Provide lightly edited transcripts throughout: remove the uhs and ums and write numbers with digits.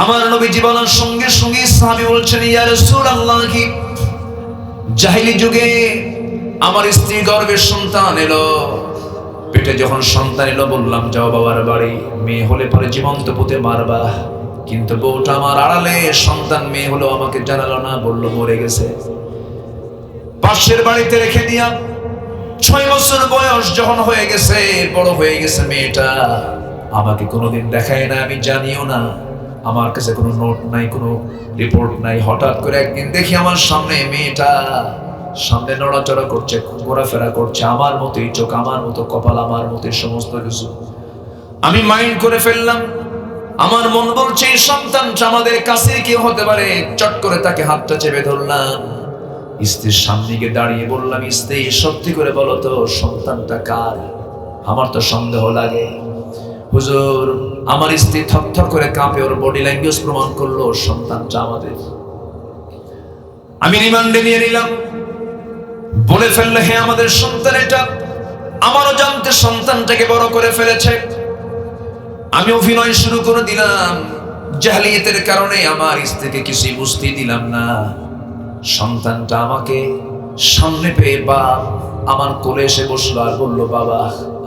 আমার নবীজি বলার সঙ্গে সঙ্গে সাহাবী বলছেন, ইয়া রাসূলুল্লাহ, জাহেলি যুগে আমার স্ত্রী গর্ভে সন্তান এলো, পেটে যখন সন্তান এলো বললাম যাও বাবার বাড়ি, মেয়ে হলে পরে জীবন্ত পুঁতে মারবা। কিন্তু বউটা আমার আড়ালে, সন্তান মেয়ে হলো আমাকে জানালো না, বললো মরে গেছে। পাশের বাড়িতে রেখে দিয়া 6 বছর বয়স যখন হয়ে গেছে, বড় হয়ে গেছে মেয়েটা, আমাকে কোনোদিন দেখায় না, আমি জানিও না, আমার কাছে কোনো নোট নাই, কোনো রিপোর্ট নাই। হঠাৎ করে একদিন দেখি আমার সামনে মেয়েটা সামনে নড়াচড়া করছে, ঘোরাফেরা করছে, আমার মতোই চোখ, আমার মতো কপাল, আমার মতোই সমস্ত কিছু। আমি মাইন্ড করে ফেললাম, আমার মন বলছে এই সন্তানটা আমাদের কাছে কি হতে পারে। চট করে তাকে হাতটা চেপে ধরলাম, স্ত্রীর সামনে গিয়ে দাঁড়িয়ে বললাম, স্ত্রী সত্যি করে বলো তো সন্তানটা কার? আমার তো সন্দেহ লাগে। হুজুর, আমার স্ত্রী থরথর করে কাঁপে, ওর বডি ল্যাঙ্গুয়েজ প্রমাণ করলো সন্তানটা আমাদের। আমি রিমান্ডে নিয়ে নিলাম, বলে ফেললে হে আমাদের সন্তান এটা। আমারও জানতে সন্তানটাকে বড় করে ফেলেছে। আমি অভিনয় শুরু করে দিলাম, জাহলিয়াতের কারণে আমার স্ত্রীকে কিছুই বুঝতে দিলাম না। সন্তানটা আমাকে সামনে পেয়ে বা আমার কোলে এসে বসলো আর বললো, বাবা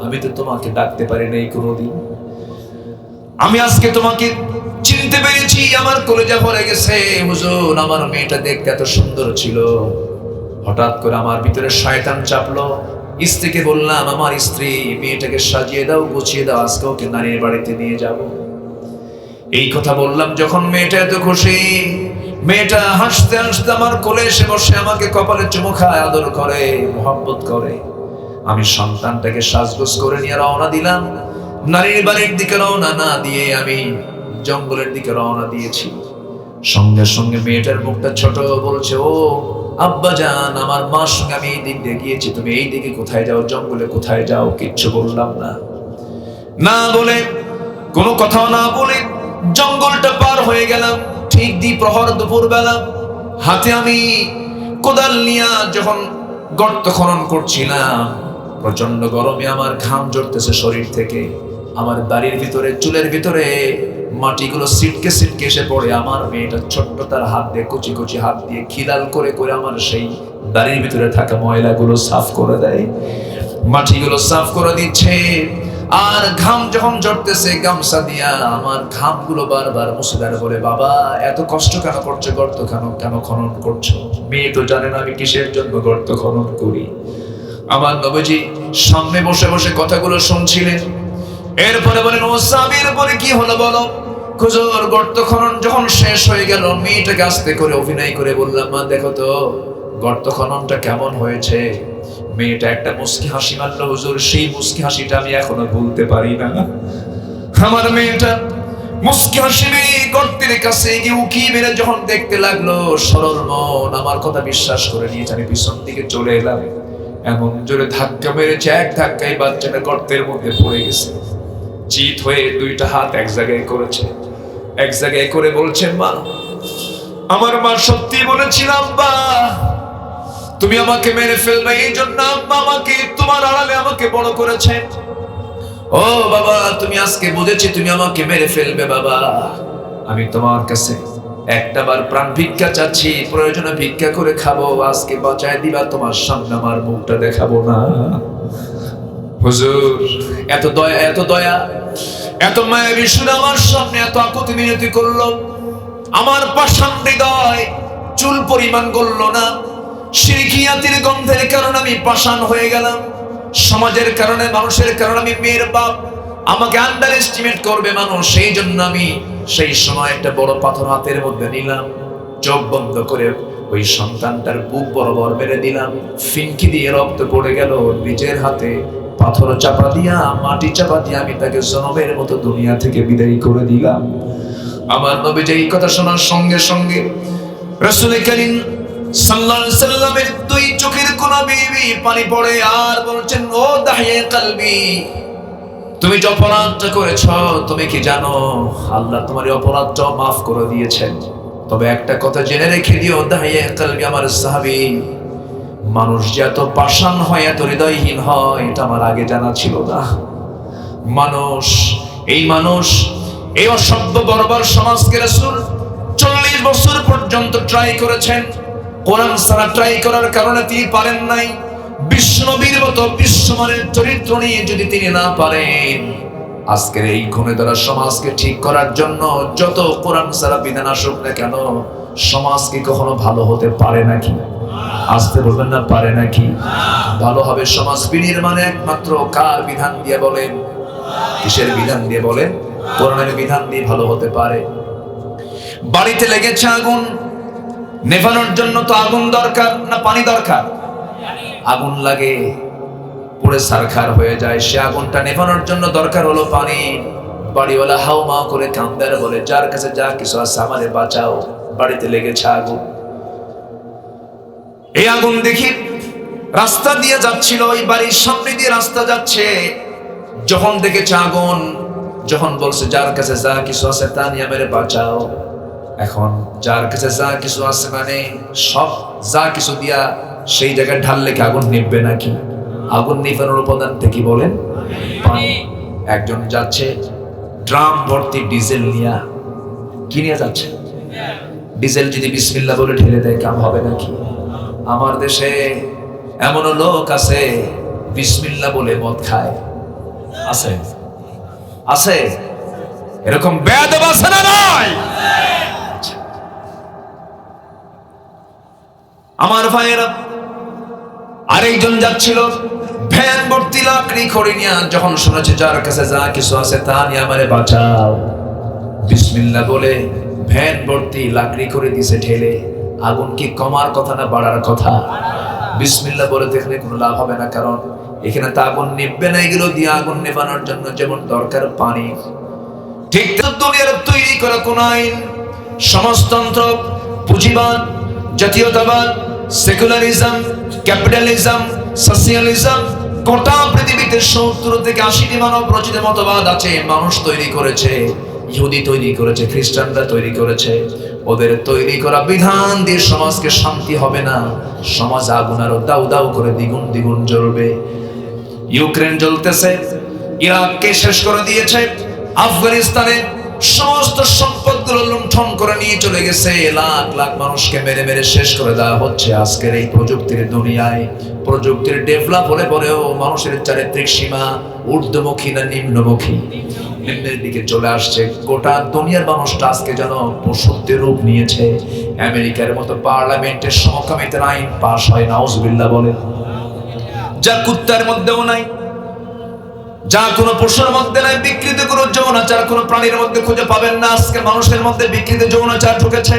আমি তো তোমাকে ডাকতে পারি নাই কোনোদিন, আমি আজকে তোমাকে চিনতে পেরেছি, আমার কলেজা ভরে গেছে। হুজুর, আমার মেয়েটা দেখতে এত সুন্দর ছিল, হঠাৎ করে আমার ভিতরে শয়তান চাপলো। স্ত্রীকে বললাম, আমার স্ত্রী, মেয়েটাকে সাজিয়ে দাও, গুছিয়ে দাও, আজকে ওকে নানির বাড়িতে নিয়ে যাব। এই কথা বললাম যখন মেয়েটা এত খুশি, মেয়েটা হাসতে হাসতে আমার কোলে এসে বসে আমাকে কপালে চুমু খায়, আদর করে, মোহাব্বত করে। আমি সন্তানটাকে সাজগোজ করে নিয়ে রওনা দিলাম। নারীর বাড়ির দিকে রওনা না দিয়ে আমি জঙ্গলের দিকে রওনা দিয়েছি। সঙ্গে সঙ্গে মেয়েটার মুখটা ছোট, বলছে, ও আব্বা জান, আমার মার সঙ্গে আমি এই দিক দিয়ে গিয়েছি, তুমি এই দিকে কোথায় যাও, জঙ্গলে কোথায় যাও? কিচ্ছু বললাম না। না বলে, কোনো কথাও না বলে জঙ্গলটা পার হয়ে গেলাম। ঠিক দ্বিপ্রহর দুপুর বেলা, হাতে আমি কোদাল নিয়ে যখন গর্ত খনন করছিলাম, প্রচন্ড গরমে আমার ঘাম ঝরতেছে শরীর থেকে। আমার দাড়ির ভিতরে, চুলের ভিতরে মাটিগুলো সিটকে সিটকে এসে পড়ে। আমার মেয়েটা ছোট্ট তার হাত দিয়ে, কুচি কুচি হাত দিয়ে খিলাল করে করে আমার সেই দাড়ির ভিতরে থাকা ময়লাগুলো সাফ করে দেয়, মাটিগুলো সাফ করে দিচ্ছে। আর ঘাম যখন ঝরতেছে, গামছা দিয়া আমার ঘামগুলো বারবার মুছে দেয়, বলে, বাবা এত কষ্ট কেন করছো, গর্ত কেন খনন করছো? মেয়ে তো জানে না আমি কিসের জন্য গর্ত খনন করি। আমার নবীজি সামনে বসে বসে কথাগুলো শুনছিলেন। এরপরে বলেন, ও সাহাবীর পরে কি হলো বলো? হুজুর, গর্ত খনন যখন শেষ হয়ে গেল, মেয়েটাকে আস্তে করে অভিনয় করে বললাম, মা দেখো তো গর্ত খননটা কেমন হয়েছে। মেয়েটা একটা মুস্কি হাসি মারলো। হুজুর, সেই মুস্কি হাসিটা আমি এখনো ভুলতে পারি না। আমার মেয়েটা মুস্কি হাসি মেরে গর্তের কাছে গিয়ে উকি মেরে যখন দেখতে লাগলো, সরল মন আমার কথা বিশ্বাস করে নিয়েছে। আমি পিছন দিকে চলে এলাম, এমন জোরে ধাক্কা মেরেছে, এক ধাক্কায় বাচ্চাটা গর্তের মধ্যে পড়ে গেছে। চিত হয়ে দুইটা হাত এক জায়গায় করেছে, এক জায়গায় করে বলছেন, মা, আমার মা সত্যি বলেছিল, আব্বা তুমি আমাকে মেরে ফেলবে, এই জন্য আব্বা আমাকে তোমার আড়ালে আমাকে বড় করেছে। ও বাবা, তুমি আজকে বুঝেছি তুমি আমাকে মেরে ফেলবে। বাবা, আমি তোমার কাছে একটা বার প্রাণ ভিক্ষা চাচ্ছি, প্রয়োজনে ভিক্ষা করে খাবো, আজকে বাঁচায় দিবা, তোমার সামনে আমার মুখটা দেখাবো না। হুজুর, এত দয়া, এত দয়া, এত মায়াবী সুর আমার সামনে এত আকুতি মিনতি করলো। আমার পাষাণ হৃদয় চুল পরিমাণ গলল না। শিরকিয়াতের গন্ধের কারণে আমি পাষাণ হয়ে গেলাম। সমাজের কারণে, মানুষের কারণে আমি মেয়ের বাপ, আমাকে আন্ডার এস্টিমেট করবে মানুষ, সেই জন্য আমি সেই সময় একটা বড় পাথর হাতের মধ্যে নিলাম, চোখ বন্ধ করে ওই সন্তানটার বুক বরাবর মেরে দিলাম। ফিনকি দিয়ে রক্ত পড়ে গেল। নিজের হাতে পাথর চাপা দিয়া, মাটি চাপা দিয়া আমি তাকে জনমের মতো দুনিয়া থেকে বিদায় করে দিলাম। আমার নবী যে এই কথা শোনার সঙ্গে সঙ্গে রাসূল করিম সাল্লাল্লাহু আলাইহি সাল্লামের দুই চোখের কোনা বেয়ে পানি পড়ে আর বলছেন, ও দাহিয়ে কলবি, তুমি যে অপরাধটা করেছ, তুমি কি জানো আল্লাহ তোমার অপরাধটা মাফ করে দিয়েছেন? তবে একটা কথা জেনে রেখে দিও দাহিয়ে কলবি, আমার সাহাবী, মানুষ যে এত পাষাণ হয়, এত হৃদয়হীন হয়, এটা আমার আগে জানা ছিল না। মানুষ এই অসভ্য বর্বর সমাজকে রাসূল 40 বছর পর্যন্ত ট্রাই করেছেন। কোরআন ছাড়া ট্রাই করার কারণে তিনি পারেন নাই। বিশ্বনবীর মতো বিশ্বমানের চরিত্র নিয়ে যদি তিনি না পারেন, আজকের এই ঘুমে ধরা সমাজকে ঠিক করার জন্য যত কোরআন ছাড়া বিধান আসুক না কেন, সমাজ কি কখনো ভালো হতে পারে নাকি? আসতে বলবেন না, পারে নাকি? ভালো হবে সমাজ বিনির্মাণে একমাত্র কার বিধান দিয়ে বলেন? কিসের বিধান দিয়ে বলেন? কোরআনের বিধান দিয়ে ভালো হতে পারে। বাড়িতে লেগেছে আগুন, নেভানোর জন্য তো আগুন দরকার না পানি দরকার? আগুন লাগে, পুড়ে ছারখার হয়ে যায়। সে আগুনটা নেভানোর জন্য দরকার হলো পানি। বাড়িওয়ালা হাউমা করে কান্দার বলে, যার কাছে যা কিছু আছে আমারে বাঁচাও, বাড়িতে লেগেছে আগুন। এই আগুন দেখি রাস্তা দিয়ে যাচ্ছিল, ওই বাড়ির সামনে দিয়ে রাস্তা যাচ্ছে, যখন দেখেছে আগুন, যখন বলছে যার কাছে যা কিছু আছে তা নিয়ে আমারে বাঁচাও। এখন যার কাছে যা কিছু আছে মানে সব যা কিছু দিয়া সেই জায়গায় ঢাললে কি আগুন নিভবে নাকি? আগুন নিভানোর উপাদান থেকে বলেন পানি। একজন যাচ্ছে ড্রাম ভর্তি ডিজেল নিয়ে, কি নিয়ে যাচ্ছে? ডিজেল যদি বিসমিল্লাহ বলে ঢেলে দেয় কাম হবে নাকি? আমার দেশে এমনও লোক আছে বিসমিল্লাহ বলে মদ খায়, আছে আছে, এরকম বেয়াদব আছে না নাই? আমার ভাইয়েরা, আরেকজন যাচ্ছিল ভ্যান ভর্তি লাকড়ি খড়ি নিয়ে, যখন শুনেছে যার কাছে যা কিছু আছে তা নিয়ে আমারে বাঁচাও, বিসমিল্লাহ বলে ভ্যান ভর্তি লাকড়ি করে দিছে ঢেলে। আগুন কি কমার কথা না বাড়ার কথা? বিসমিল্লাহ বলে দেখলে কোনো লাভ হবে না, কারণ এখানে তো আগুন নিভবে না। এগুলো দিয়ে আগুন নেভানোর জন্য যেমন দরকার পানি, ঠিক দুনিয়ার তৈরি করা কোন আইন, সমাজতন্ত্র, পুঁজিবাদ, জাতীয়তাবাদ, সেকুলারিজম, ক্যাপিটালিজম, সোশিয়ালিজম, গোটা পৃথিবীতে 70 থেকে 80টি মানব রচিত মতবাদ আছে। মানুষ তৈরি করেছে, ইহুদি তৈরি করেছে, খ্রিস্টানরা তৈরি করেছে। ওদের তৈরি করা বিধান দিয়ে সমাজকে শান্তি হবে না, সমাজ আগুন আরো দাউ দাউ করে দ্বিগুণ দ্বিগুণ জ্বলবে। ইউক্রেন জ্বলতেছে, ইরাককে শেষ করে দিয়েছে, আফগানিস্তানে সমস্ত সম্পদগুলো লুণ্ঠন করে নিয়ে চলে গেছে, লাখ লাখ মানুষকে মেরে মেরে শেষ করে দেওয়া হচ্ছে। আজকের এই প্রযুক্তির দুনিয়ায়, প্রযুক্তির ডেভেলপ হলে পরেও মানুষের চারিত্রিক সীমা ঊর্ধ্বমুখী না নিম্নমুখী? নিম্নের দিকে চলে আসছে। গোটা দুনিয়ার মানুষটা আজকে যেন পশুত্বের রূপ নিয়েছে। আমেরিকার মতো পার্লামেন্টের সমকামিতার আইন পাশ হয়, নাউজুবিল্লাহ বলে, যা কুত্তার মধ্যেও নাই, যা কোনো পশুর মধ্যে নাই। বিকৃত কোনো যৌনাচার কোনো প্রাণীর মধ্যে খুঁজে পাবেন না। আজকে মানুষের মধ্যে বিকৃত যৌনাচার ঢুকেছে,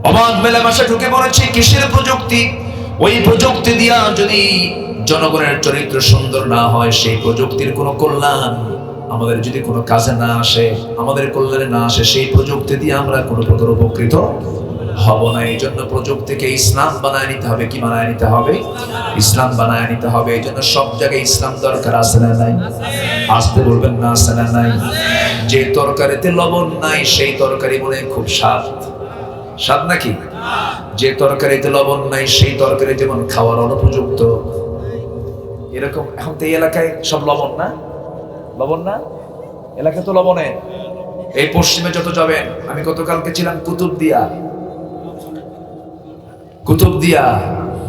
অবাধ মেলামেশা ঢুকে পড়েছে। কিসের প্রযুক্তি? ওই প্রযুক্তি দিয়া যদি জনগণের চরিত্র সুন্দর না হয়, সেই প্রযুক্তির কোনো কল্যাণ আমাদের যদি কোনো কাজে না আসে, আমাদের কল্যাণে না আসে, সেই প্রযুক্তি দিয়ে আমরা কোনো প্রকার উপকৃত হব না। এই জন্য প্রযুক্তিকে ইসলাম বানায় নিতে হবে। কি বানায় নিতে হবে? ইসলাম বানায় নিতে হবে। এই জন্য সব জায়গায় ইসলাম দরকার, আছে না নাই? আসতে বলবেন না, আছে না নাই? যে তরকারিতে লবণ নাই সেই তরকারি মনে খুব স্বাদ, স্বাদ নাকি? যে তরকারিতে লবণ নাই সেই তরকারি যেমন খাওয়ার অনুপযুক্ত। এরকম এখন তো এই এলাকায় সব লবণ না, লবণ না, এলাকা তো লবণে। এই পশ্চিমে যত যাবেন, আমি গতকালকে ছিলাম কুতুবদিয়া, কুতুবদিয়া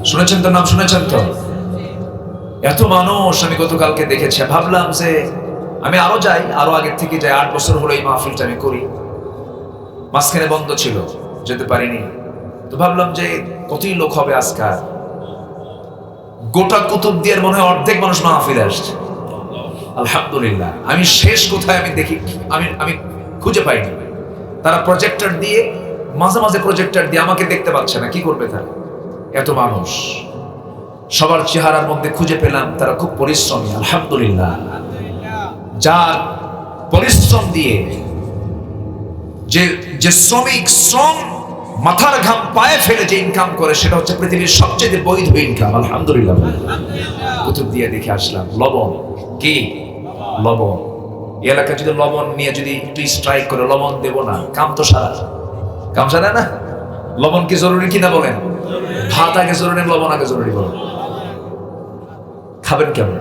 শুনেছেন তো, নাম শুনেছেন তো? এত মানুষ আমি গতকালকে দেখেছি। ভাবলাম যে আমি আরো যাই, আরো আগের থেকে যাই। 8 বছর হলো এই মাহফিলটা আমি করি, মাঝখানে বন্ধ ছিল, যেতে পারিনি। তো ভাবলাম যে কতই লোক হবে আজকাল। গোটা কুতুবদিয়ার মনে হয় অর্ধেক মানুষ মাহফিলে আসছে, আলহামদুলিল্লাহ। আমি শেষ কোথায় আমি দেখি, আমি খুঁজে পাইনি। তারা প্রজেক্টর দিয়ে, মাঝে মাঝে প্রজেক্টর দিয়ে আমাকে দেখতে পাচ্ছে না, কি করবে তারা? এত মানুষ, সবার চেহারার মধ্যে খুঁজে পেলাম তারা খুব পরিশ্রমী, আলহামদুলিল্লাহ। যার পরিশ্রম দিয়ে, যে শ্রমিক শ্রম মাথার ঘাম পায়ে ফেলে যে ইনকাম করে, সেটা হচ্ছে পৃথিবীর সবচেয়ে বৈধ ইনকাম, আলহামদুলিল্লাহ। কুতুবদিয়া দেখে আসলাম। লবণ কি? লবণ। এলাকা যদি লবণ নিয়ে যদি একটু স্ট্রাইক করে, লবণ দেব না, কাম তো সারা, কাম সারা না। লবণ কি জরুরি কিনা বলেন? ভাত আগে জরুরি, লবণ আগে জরুরি বলেন? খাবেন কেমন?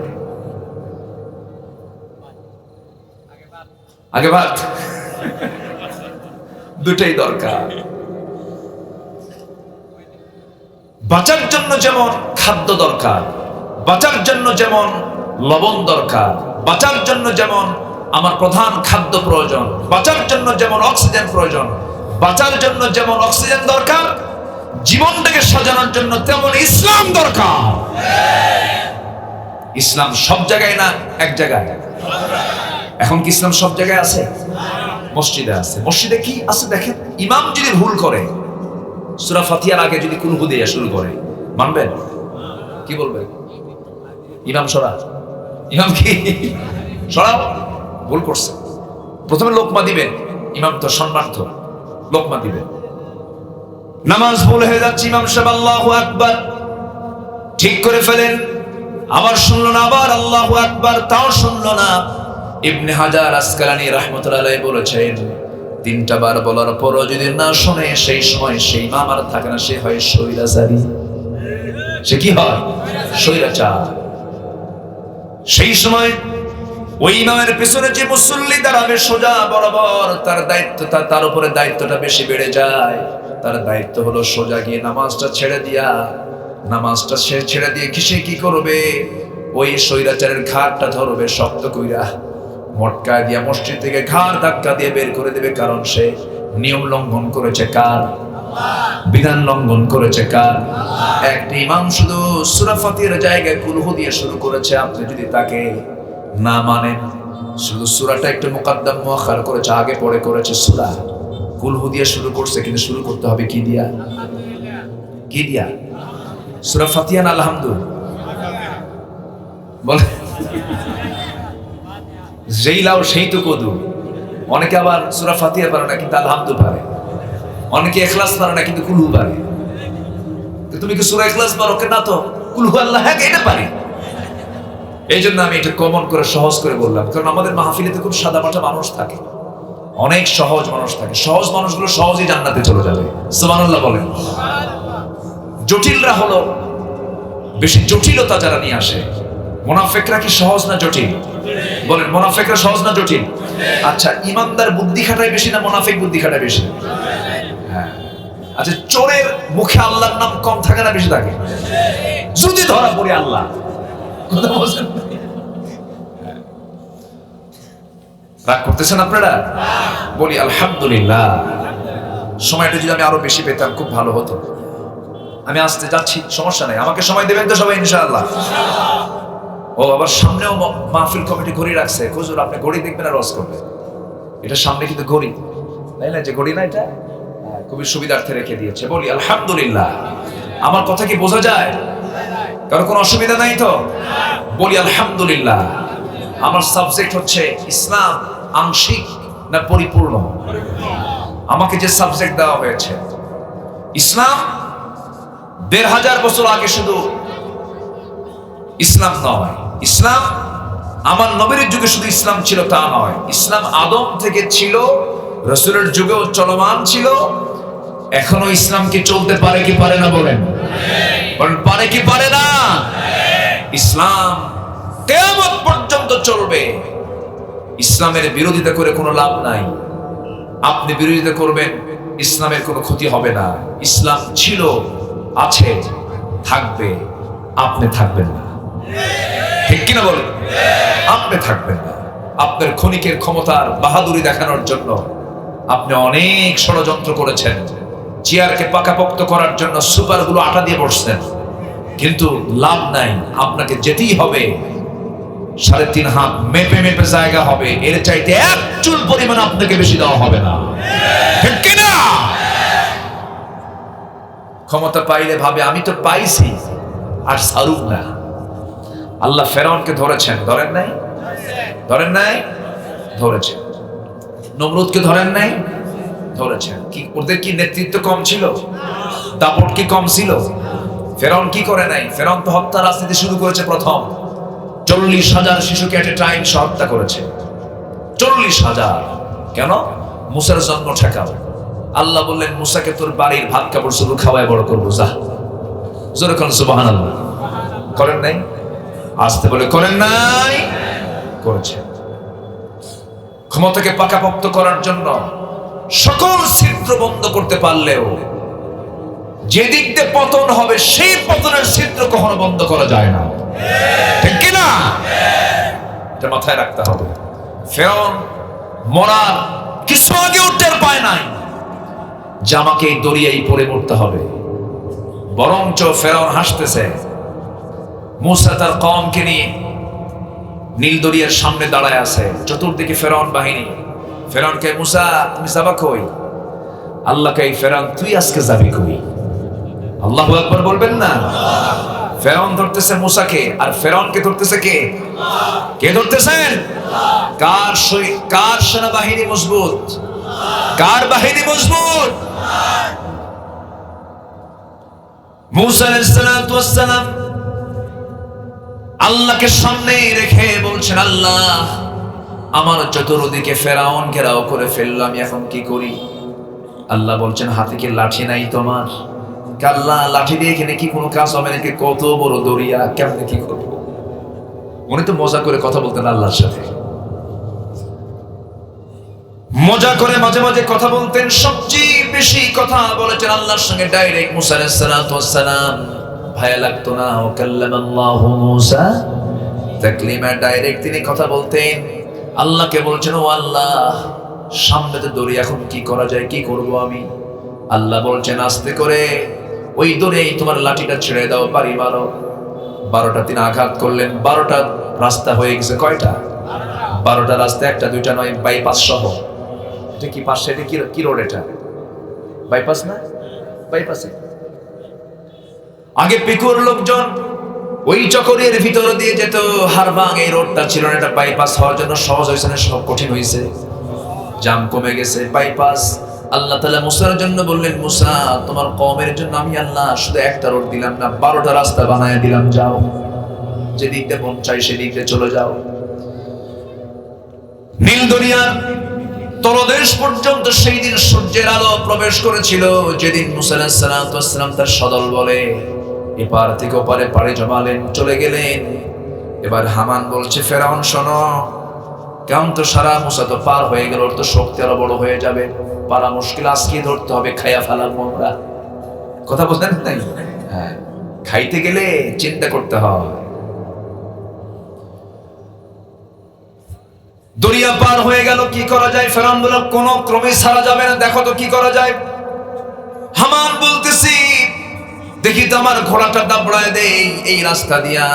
আগে ভাত, দুটাই দরকার। বাঁচার জন্য যেমন খাদ্য দরকার, বাঁচার জন্য যেমন লবণ দরকার, বাঁচার জন্য যেমন আমার প্রধান খাদ্য প্রয়োজন, বাঁচার জন্য যেমন অক্সিজেন প্রয়োজন, বাঁচার জন্য যেমন অক্সিজেন দরকার, জীবনটাকে সাজানোর জন্য তেমন ইসলাম দরকার। ইসলাম সব জায়গায় না, এক জায়গায়। এখন কি ইসলাম সব জায়গায় আছে? মসজিদে আছে। মসজিদে কি আছে দেখেন, ইমাম যদি ভুল করে, সূরা ফাতিহার আগে যদি কুল হু দিয়ে শুরু করে, মানবেন? কি বলবেন? ইমাম সরা, ইমাম কি সরাও, ভুল করছে। প্রথমে লোকমা দিবেন, ইমাম তো সম্মানার্থ, লোকমা দিবেন। নামাজ ভুল হয়ে যাচ্ছে, ইমাম সাহেব আল্লাহু আকবার ঠিক করে ফেলেন, আবার শুনলো না, আবার আল্লাহু আকবার, তাও শুনলো না। ইবনে হাজার আসকালানী রাহমাতুল্লাহ আলাইহি বলেছেন, তিনটা বার বলার পরও যদি না শুনে, সেই সময় সেই ইমাম আর থাকে না, সে হয় স্বৈরাচারী। সে কি হয়? স্বৈরাচার। সেই সময় ওই ইমামের পেছনে যে মুসল্লি দাঁড়াবে সোজা বরাবর, তার দায়িত্ব, তার উপরে দায়িত্বটা বেশি বেড়ে যায়। তার দায়িত্ব হলো সোজা গিয়ে নামাজটা ছেড়ে দিয়া, নামাজটা ছেড়ে দিয়ে কিসে কি করবে? ওই স্বৈরাচারের ঘাড়টা ধরবে শক্ত কইরা, মটকা দিয়া মসজিদ থেকে ঘাড় ধাক্কা দিয়ে বের করে দেবে। কারণ সে নিয়ম লঙ্ঘন করেছে কার? বিধান লঙ্ঘন করেছে কার? একটা ইমাম শুধু সূরা ফাতিহার জায়গায় কুল হু দিয়ে শুরু করেছে, আপনি যদি তাকে না মানেন, শুধু সূরাটা একটু মুকাদ্দাম মুআখার করেছে, আগে পরে করেছে সূরা, কুল হু দিয়ে শুরু করছে, কিন্তু শুরু করতে হবে কি দিয়া? কি দিয়া? সূরা ফাতিহা না আলহামদুলিল্লাহ? বলে যেই লাও সেই তো কদু। অনেকে আবার সূরা ফাতিহা পারে না কিন্তু আলহামদু পারে, অনেকে ইখলাস পারে না কিন্তু কুলহু পারে। তুমি কি সূরা ইখলাস পারো না? তো কুলহু আল্লাহ হ্যাঁ এটা পারে। এই জন্য আমি এটা কমন করে সহজ করে বললাম, কারণ আমাদের মাহফিলেতে খুব সাদামাটা মানুষ থাকে, অনেক সহজ মানুষ থাকে। সহজ মানুষগুলো সহজেই জান্নাতে চলে যাবে। সুবহানাল্লাহ বলেন। জটিলরা হলো বেশি জটিলতা যারা নিয়ে আসে। মুনাফিকরা কি সহজ না জটিল? বলেন, মুনাফিকরা সহজ না জটিল? আচ্ছা, ইমানদার বুদ্ধি খাটায় বেশি না মুনাফিক বুদ্ধি খাটায় বেশি? হ্যাঁ। আচ্ছা, চোরের মুখে আল্লাহর নাম কম থাকে না বেশি থাকে? যদি ধরা পড়ে আল্লাহ, কথা বলছেন, রাগ করতেছেন আপনারা? বলি আলহামদুলিল্লাহ। সময়টা যদি আমি আরো বেশি পেতাম খুব ভালো হতো। আমি আসতে যাচ্ছি, সমস্যা নাই, আমাকে সময় দেবেন তো সবাই ইনশাআল্লাহ? ও আবার সামনেও মাহফিল কমিটি ঘড়ি রাখছে, হুজুর আপনি ঘড়ি দেখবেন আর রস করবেন। এটা সামনে কিন্তু ঘড়ি, তাই না? যে ঘড়ি না, এটা খুবই সুবিধার্থে রেখে দিয়েছে। বলি আলহামদুলিল্লাহ। আমার কথা কি বোঝা যায়? কারো কোনো অসুবিধা নাই তো? বলি আলহামদুলিল্লাহ। আমার সাবজেক্ট হচ্ছে ইসলাম আংশিক না পরিপূর্ণ? আমাকে যে সাবজেক্ট দেওয়া হয়েছে, ইসলাম ১৫০০ বছর আগে শুধু ইসলাম নয়, ইসলাম আমার নবীর যুগে শুধু ইসলাম ছিল তা নয়, ইসলাম আদম থেকে ছিল, রাসূলের যুগেও চলমান ছিল, এখনো ইসলাম কি চলতে পারে কি পারে না? বলেন, পারে কি পারে না? ইসলাম কিয়ামত পর্যন্ত চলবে। ইসলামের বিরোধিতা করে কোনো লাভ নাই। আপনি বিরোধিতা করবেন, ইসলামের কোনো ক্ষতি হবে না। ইসলাম ছিল, আছে, থাকবে, আপনি থাকবেন না। ঠিক কিনা বলেন? আপনি থাকবেন না। আপনার ক্ষণিকের ক্ষমতার বাহাদুরি দেখানোর জন্য আপনি অনেক ষড়যন্ত্র করেছেন, চেয়ারকে পাকাপোক্ত করার জন্য সুপারগুলো আটা দিয়ে বসছেন, কিন্তু লাভ নাই। আপনাকে যেতেই হবে। ৩.৫ হাত মেপে মেপে জায়গা হবে, এর চাইতে এক চুল পরিমাণ আপনাকে বেশি দেওয়া হবে না। ঠিক কিনা? ক্ষমতা পাইলে ভাবে আমি তো পাইছি, আর সারুক না। আল্লাহ ফেরাউনকে ধরেছেন, ধরেন নাই? ধরেন নাই? ধরেছেন। নমরুদকে ধরেন নাই? ধরেছেন। কি ওদের কি নেতৃত্ব কম ছিল? দাপট কি কম ছিল? ফেরাউন কি করে নাই? ফেরাউন তো হত্যা রাজনীতি শুরু করেছে প্রথম। ৪০,০০০ শিশুকে এট এ টাইম হত্যা করেছে। ৪০,০০০। কেন? মুসার জন্ম ঠেকাও। আল্লাহ বললেন, মুসাকে তোর বাড়ির ভাত কাপড় শুধু খাওয়ায় বড় করবো, যা। জোরে কোন সুবহানাল্লাহ। করেন নাই? আসতে বলে করেন নাই? করেছে। ক্ষমতাকে পাকাপোক্ত করার জন্য সকল ছিদ্র বন্ধ করতে পারলেও যে দিক দিয়ে পতন হবে সেই পতনের ছিদ্র কখনো বন্ধ করা যায় না, ঠিক কিনা? এটা মাথায় রাখতে হবে। ফেরাউন মরার কিছু আগেও টের পায় নাই যে আমাকে এই দরিয়ায় পড়ে মরতে হবে, বরঞ্চ ফেরাউন হাসতেছে। মূসা তার কওমকে নিয়ে নীল দরিয়ার সামনে দাঁড়ায় আছে, চতুর্দিকে ফেরাউন বাহিনী। ফেরাউনকে, মূসা তুমি যাবা কই? আল্লাহকে, এই ফেরাউন তুই আজকে যাবি কই? আল্লাহু আকবার বলবেন না? ফেরাউন ধরতেছে মূসাকে, আর ফেরাউনকে ধরতেছে কে? কে ধরতেছেন? কার সেনাবাহিনী মজবুত? কার বাহিনী মজবুত? মূসা আলাইহিস সালাতু ওয়াস সালাম আল্লাহকে সামনে রেখে বলছেন, আল্লাহ আমার চতুর্দিকে ফেরাউন ঘেরাও করে ফেললো, আমি এখন কি করি? আল্লাহ বলছেন, হাতে কি লাঠি নাই তোমার? আল্লাহ, লাঠি দিয়ে এখানে কি কোনো কাজ হবে নাকি? কত বড় দরিয়া, কেমনে কি করবো? উনি তো মজা করে কথা বলতেন আল্লাহর সাথে, মজা করে মাঝে মাঝে কথা বলতেন। সবচেয়ে বেশি কথা বলেছেন আল্লাহর সঙ্গে ডাইরেক্ট মূসা আলাইহিস সালাতু ওয়াস সালাম। ভায়া লাগতো না? ও কাল্লামাল্লাহু মূসা তাকলিমা, ডাইরেক্ট তিনি কথা বলতেন। আল্লাহকে বলছেন, ও আল্লাহ সামনে তো দড়ি, এখন কি করা যায়, কি করব আমি? আল্লাহ বলছেন আস্তে করে ওই দড়ি তোমার লাঠিটা ছেড়ে দাও, পারি মারো। 12টা তিনি আঘাত করলেন, 12টা রাস্তা হয়ে গেছে। কয়টা? 12টা রাস্তা, একটা দুইটা নয়, বাইপাস সহ। এটা কি পাশে? এটা কি রোড? এটা বাইপাস না? বাইপাসে আগে পিকুর লোকজন ওই চকরির ভিতর দিয়ে যেত, হারবাং এই রোডটা ছিল না, এটা বাইপাস হওয়ার জন্য সহজ হয়েছে না সব কঠিন হয়েছে? জাম কমে গেছে, বাইপাস। আল্লাহ তাআলা মুসার জন্য বললেন, মুসা তোমার কওমের জন্য আমি আল্লাহ শুধু একটা রোড দিলাম না, 12টা রাস্তা বানায় দিলাম, যাও যেদিকে মন চাই সেদিকে চলে যাও। নীল দরিয়ার তলদেশ পর্যন্ত সেই দিন সূর্যের আলো প্রবেশ করেছিল, যেদিন মূসা আলাইহিস সালাতু ওয়াস সালাম তার সদল বলে এপার থেকে ওপারে পাড়ি জমালেন, চলে গেলেন। এবার হামান বলছে, ফেরাউন শোনো, কাম তো সারা, মূসা তো পার হয়ে গেল, ওর তো শক্তি আরো বড় হয়ে যাবে, পারা মুশকিল, আজকে ধরতে হবে, খাইয়া ফেলার মোমরা। কথা বলতেন নাই? হ্যাঁ, খাইতে গেলে চিন্তা করতে হয়। দরিয়া পার হয়ে গেল, কি করা যায়? ফেরাউন বলল, কোন ক্রমে ছাড়া যাবে না, দেখো তো কি করা যায়। হামান বলতেছি, দেখি তো আমার ঘোড়াটা দাবড়ায় দেই এই রাস্তা দিয়া,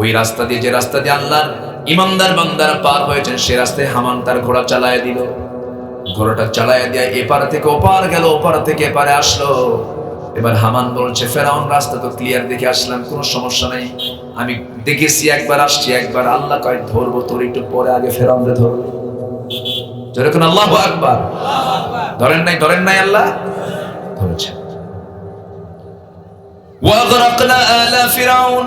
ওই রাস্তা দিয়ে, যে রাস্তা দিয়ে আল্লাহর ইমানদার বান্দারা পার হয়েছেন, সে রাস্তায় হামান তার ঘোড়া চালায় দিল। ঘোড়াটা চালায় দিয়ে এপার থেকে ওপার গেল, ওপার থেকে এপারে আসলো। এবার হামান বলছে, ফেরাউন রাস্তা তো ক্লিয়ার, দেখে আসলাম, কোনো সমস্যা নাই, আমি দেখেছি একবার, আসছি একবার। আল্লাহ কয়, ধরবো তোর একটু পরে, আগে ফেরাউনরে ধরবো। যেরকম আল্লাহু আকবার, ধরেন নাই? ধরেন নাই? আল্লাহ ধরেছে। ওয়াগরাকনা আলা ফিরাউন,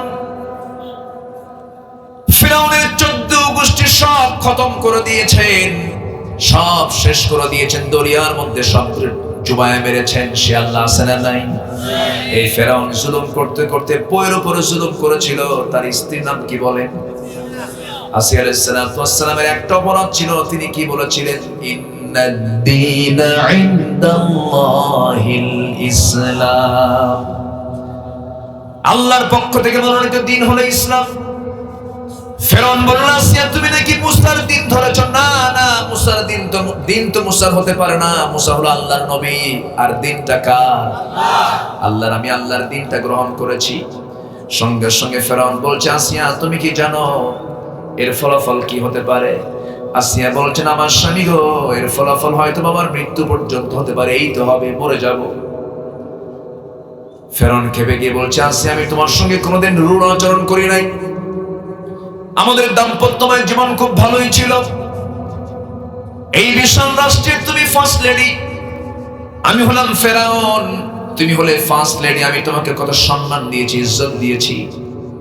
ফিরাউনের 14 গোষ্ঠী সব খতম করে দিয়েছেন, সব শেষ করে দিয়েছেন, দরিয়ার মধ্যে সব চুবায় মেরেছেন। সে আল্লাহ আছে না নাই? এই ফেরাউন জুলুম করতে করতে পয়ের উপরে জুলুম করেছিল। তার স্ত্রীর নাম কি বলেন? আসিয়া আলাইহিস সালাতু ওয়াস সালামের একটা অপরাধ ছিল, তিনি কি বলেছিলেন? ইন্নাদ-দীনা ইনদাল্লাহিল ইসলাম, আল্লাহর পক্ষ থেকে মনোনীত দিন হলো ইসলাম। ফেরাউন বলল, আসিয়া তুমি নাকি মুসার দিন ধরেছ? না না, মুসার দিন তো মুসার হতে পারে না, মুসা হলো আল্লাহর নবী, আর দিনটা কার? আল্লাহর। আমি আল্লাহর দিনটা গ্রহণ করেছি। সঙ্গে সঙ্গে ফেরাউন বলছে, আসিয়া তুমি কি জানো এর ফলাফল কি হতে পারে? আসিয়া বলছেন, আমার স্বামী গো, এর ফলাফল হয়তো আমার মৃত্যু পর্যন্ত হতে পারে, এই তো হবে, মরে যাব। ফেরাউন খেপে গিয়ে বলছে, আসিয়া আমি তোমার সঙ্গে কোনোদিন রূঢ় আচরণ করি নাই, আমাদের দাম্পত্যময় জীবন খুব ভালোই ছিল, এই বিশাল রাষ্ট্রের তুমি ফার্স্ট লেডি, আমি হলাম ফেরাউন, তুমি হলে ফার্স্ট লেডি, আমি তোমাকে কত সম্মান দিয়েছি, ইজ্জত দিয়েছি,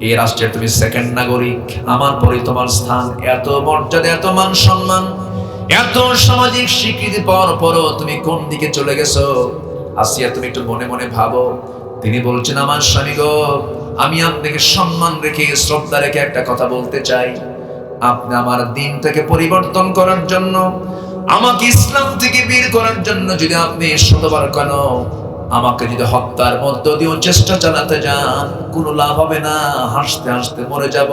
এই রাষ্ট্রের তুমি সেকেন্ড নাগরিক, আমার পরে তোমার স্থান, এত মর্যাদা, এত মান সম্মান, এত সামাজিক স্বীকৃতি পাওয়ার পরও তুমি কোন দিকে চলে গেছো? আসিয়া তুমি একটু মনে মনে ভাবো। তিনি বলছেন, আমার স্বামী গো, আমি আপনাকে সম্মান রেখে, শ্রদ্ধা রেখে একটা কথা বলতে চাই, আপনি আমার দিনটাকে পরিবর্তন করার জন্য, আমাকে ইসলাম থেকে বের করার জন্য যদি আপনি শতবার কেন আমাকে যদি হত্যার মধ্য দিয়েও চেষ্টা চালাতে যান, কোনো লাভ হবে না, হাসতে হাসতে মরে যাব।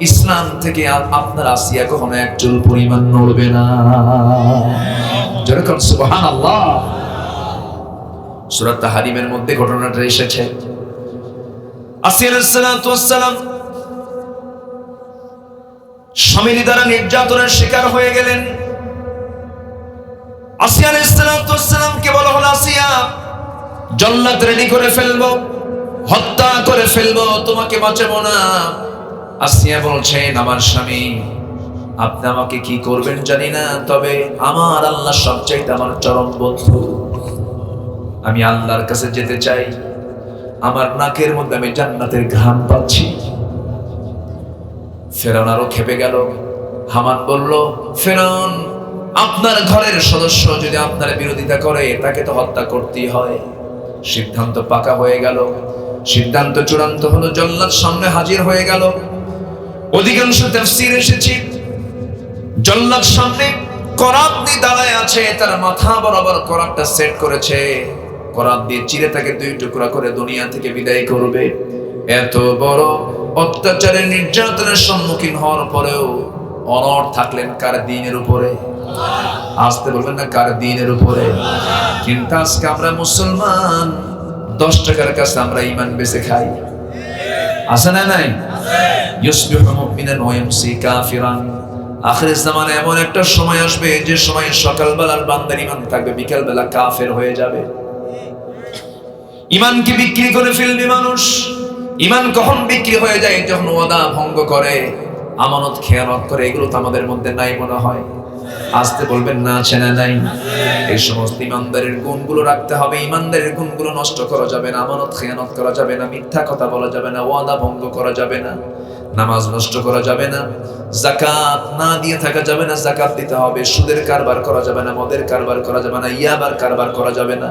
ইসলাম থেকে আপনার আসিয়া কখনো এক চুল পরিমাণ নড়বে না। যেরকম সুবহানাল্লাহ। সূরা তাহরিমের মধ্যে ঘটনাটা এসেছে। আসিয়া আলাইহিস সালাতু ওয়াস সালাম স্বামীর দ্বারা নির্যাতনের শিকার হয়ে গেলেন। আসিয়া আলাইহিস সালাতু ওয়াস সালামকে বলা হলো, আসিয়া জল্লাদ রেডি করে ফেলবো, হত্যা করে ফেলবো, তোমাকে বাঁচাবো না। আসিয়া বলছেন, আমার স্বামী, আপনি আমাকে কি করবেন জানি না, তবে আমার আল্লাহ সবচাইতে আমার চরম বন্ধু। আমি আল্লাহর কাছে যেতে চাই, আমার নাকের মধ্যে আমি জান্নাতের ঘ্রাণ পাচ্ছি। ফেরাউন আরো খেপে গেল। হামান বলল, ফেরাউন, আপনার ঘরের সদস্য যদি আপনার বিরোধিতা করে তাকে তো হত্যা করতেই হয়। সিদ্ধান্ত পাকা হয়ে গেল, সিদ্ধান্ত চূড়ান্ত হলো, জল্লাদ সামনে হাজির হয়ে গেল। অধিকাংশ তাফসীর এসেছে জল্লাদ সামনে করাত নিয়ে দাঁড়ায় আছে, তার মাথা বরাবর করাতটা সেট করেছে, করাত দিয়ে চিরে তাকে দুই টুকরা করে দুনিয়া থেকে বিদায় করবে। এত বড় অত্যাচারের নির্যাতনের সম্মুখীন হওয়ার পরেও অনড় থাকলেন কার দ্বীনের উপরে? আসতে বলবেন না, কার দ্বীনের উপরে? কিন্তু আজকে আমরা মুসলমান, 10 টাকার কাছে আমরা ঈমান বেচে খাই। আছে না নাই? ইউসবিহু মুমিনান ওয়া ইয়ামসি কাফিরান। আখিরের জামানায় এমন একটা সময় আসবে যে সময় সকালবেলার বান্দার ঈমান থাকবে, বিকালবেলা কাফের হয়ে যাবে। ঈমানকে বিক্রি করে ফেলবে মানুষ। ঈমান কখন বিক্রি হয়ে যায়? যখন ওয়াদা ভঙ্গ করে, আমানত খেয়ানত করে। এগুলো তো আমাদের মধ্যে নাই মনে হয়। আসতে বলবেন না, আছে না নাই? এই সমস্ত ইমানদারের গুণগুলো রাখতে হবে। ইমানদারের গুণগুলো নষ্ট করা যাবে না, আমানত খেয়ানত করা যাবে না, মিথ্যা কথা বলা যাবে না, ওয়াদা ভঙ্গ করা যাবে না, নামাজ নষ্ট করা যাবে না, যাকাত না দিয়ে থাকা যাবে না, যাকাত দিতে হবে। সুদের কারবার করা যাবে না, মদের কারবার করা যাবে না, ইয়াবার কারবার করা যাবে না।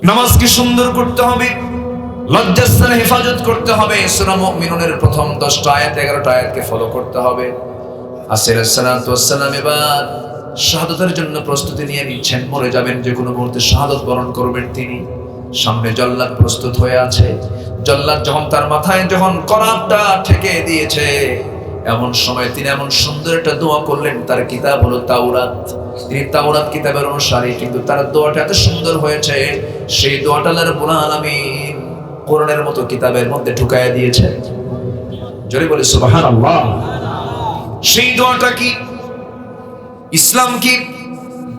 নামাজকে সুন্দর করতে হবে, লজ্জাস্থানে হেফাজত করতে হবে। সূরা মুমিনুনের প্রথম 10টা আয়াত 11টা আয়াতকে ফলো করতে হবে। আসিয়া আলাইহিস সালাতু ওয়াস সালাম এবার শাহাদাতের জন্য প্রস্তুতি নিয়ে নিচ্ছেন। মরে যাবেন, যে কোনো মুহূর্তে শাহাদাত বরণ করবেন তিনি। সামনে জল্লাদ প্রস্তুত হয়ে আছে। জল্লাদ যখন তার মাথায় যখন করাতটা ঠেকে দিয়েছে, এমন সময় তিনি এমন সুন্দর একটা দোয়া করলেন। তার কিতাব হলো তাওরাত, তিনি তাওরাত কিতাবের অনুসারী, কিন্তু তার দোয়াটা এত সুন্দর হয়েছে, সেই দোয়াটা আল্লাহ রাব্বুল আলামিন কোরআনের মতো কিতাবের মধ্যে ঢুকায়া দিয়েছে। জোরে বলি সুবহানাল্লাহ। সেই দোয়াটা কি? ইসলাম কি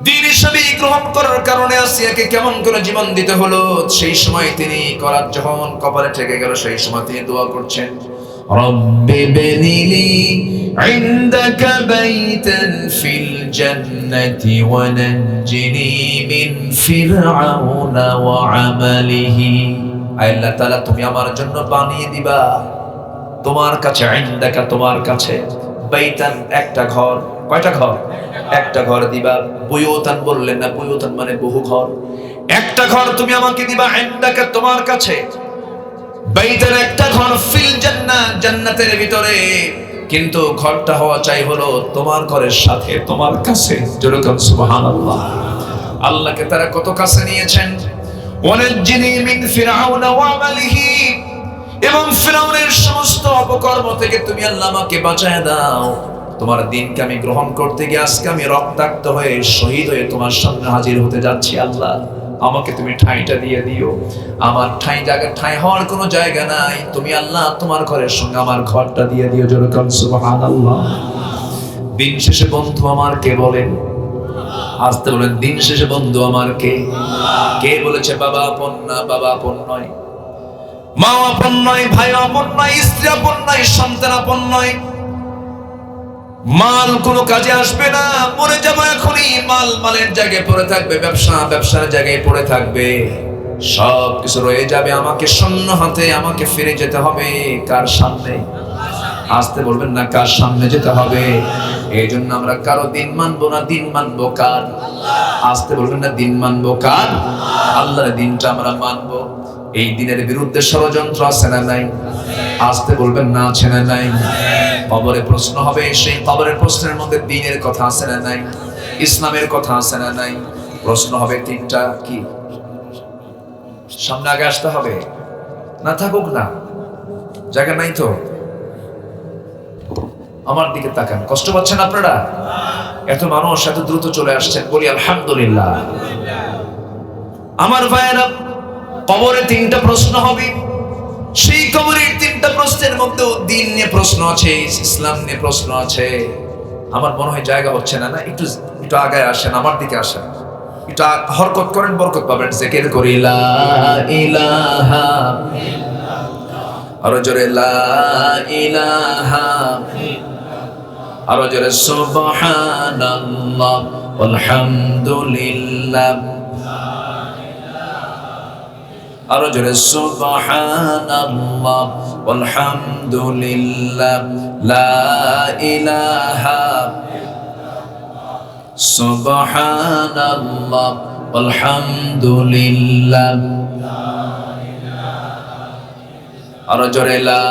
দ্বীন হিসেবে গ্রহণ করার কারণে আসিয়াকে কেমন করে জীবন দিতে হলো, সেই সময় তিনি করাত যখন কপালে ঠেকে গেল, সেই সময় তিনি দোয়া করছেন, রব্বি বনিলি ইনদাকা বাইতান ফিল জান্নাতি ওয়া নাজ্জিনি মিন ফিরআউনা ওয়া আমালিহি। আল্লাহ তাআলা, তুমি আমার জন্য বানিয়ে দিবা তোমার কাছে, ইনদাকা তোমার কাছে, বাইতান একটা ঘর। কয়টা ঘর? একটা ঘর দিবা। বুয়ুতান বললেন না, বুয়ুতান মানে বহু ঘর। একটা ঘর তুমি আমাকে দিবা, ইনদাকা তোমার কাছে, বাইতান একটা ঘর, ফিল জান্নাহ জান্নাতের ভিতরে, কিন্তু ঘরটা হওয়া চাই হলো তোমার ঘরের সাথে, তোমার কাছে। যেরকম সুবহানাল্লাহ। আল্লাহকে তারা কত কাছে নিয়েছেন। ওয়ানাজ্জিনি মিন ফিরআউনা ওয়া আমালিহি, এবং ফিরআউনের সমস্ত অপকর্ম থেকে তুমি আল্লাহ আমাকে বাঁচায় দাও। তোমার দিনকে আমি গ্রহণ করতে গিয়ে আজকে আমি রক্তাক্ত হয়ে শহীদ হয়ে তোমার সামনে হাজির হতে যাচ্ছি। আল্লাহ, আমাকে তুমি ঠাঁইটা দিয়ে দিও। আমার ঠাঁই হওয়ার কোনো জায়গা নাই। তুমি আল্লাহ তোমার ঘরের সঙ্গে আমার ঘরটা দিয়ে দিও। যেরকম সুবহানাল্লাহ। দিন শেষে বন্ধু আমার কে বলেন? আসতে বলেন, দিন শেষে বন্ধু আমার কে? কে বলেছে বাবা আপন না? বাবা আপন নয়, মা আপন নয়, ভাই আপন নয়, স্ত্রী আপন নয়, সন্তান আপন নয়। মাল কোনো কাজে আসবে না। মরে যাবো এখনই, মাল মালের জায়গায় পড়ে থাকবে, ব্যবসা ব্যবসার জায়গায় পড়ে থাকবে, সব কিছু রয়ে যাবে। আমাকে শূন্য হাতে আমাকে ফিরে যেতে হবে। কার সামনে? আসতে বলবেন না, কার সামনে যেতে হবে? এই জন্য আমরা কারো দিন মানবো না, দিন মানবো কার? আসতে বলবেন না, দিন মানবো কার? আল্লাহর দিনটা আমরা মানবো। এই দিনের বিরুদ্ধে ষড়যন্ত্র আছে না নাই? আসতে বলবেন না, আছে না নাই? কবরে প্রশ্ন হবে, সেই কবরের প্রশ্নের মধ্যে দ্বীনের কথা আছে না নাই, ইসলামের কথা আছে না নাই। প্রশ্ন হবে তিনটা, কি সামনে আগে আসতে হবে না? থাকুক না, জায়গা নাই তো। আমার দিকে তাকান, কষ্ট পাচ্ছেন আপনারা? এত মানুষ এত দ্রুত চলে আসছেন, বলি আলহামদুলিল্লাহ। আমার ভাইয়েরা, কবরে তিনটা প্রশ্ন হবে। সেই কবরের তিনটা প্রশ্নের মধ্যে দ্বীন নিয়ে প্রশ্ন আছে, ইসলাম নিয়ে প্রশ্ন আছে। আমার মনে হয় জায়গা হচ্ছে না, একটু একটু আগায় আসেন, আমার দিকে আসেন, একটু হরকত করেন, বরকত পাবেন। জিকির করি লা ইলাহা, আরো জোরে লা ইলাহা, আরো জোরে সুবহানাল্লাহ আলহামদুলিল্লাহ, আরো জোরে সুবহানাল্লাহ আলহামদুলিল্লাহ, লা ইলাহা, সুবহানাল্লাহ আলহামদুলিল্লাহ, আরো জোরে লা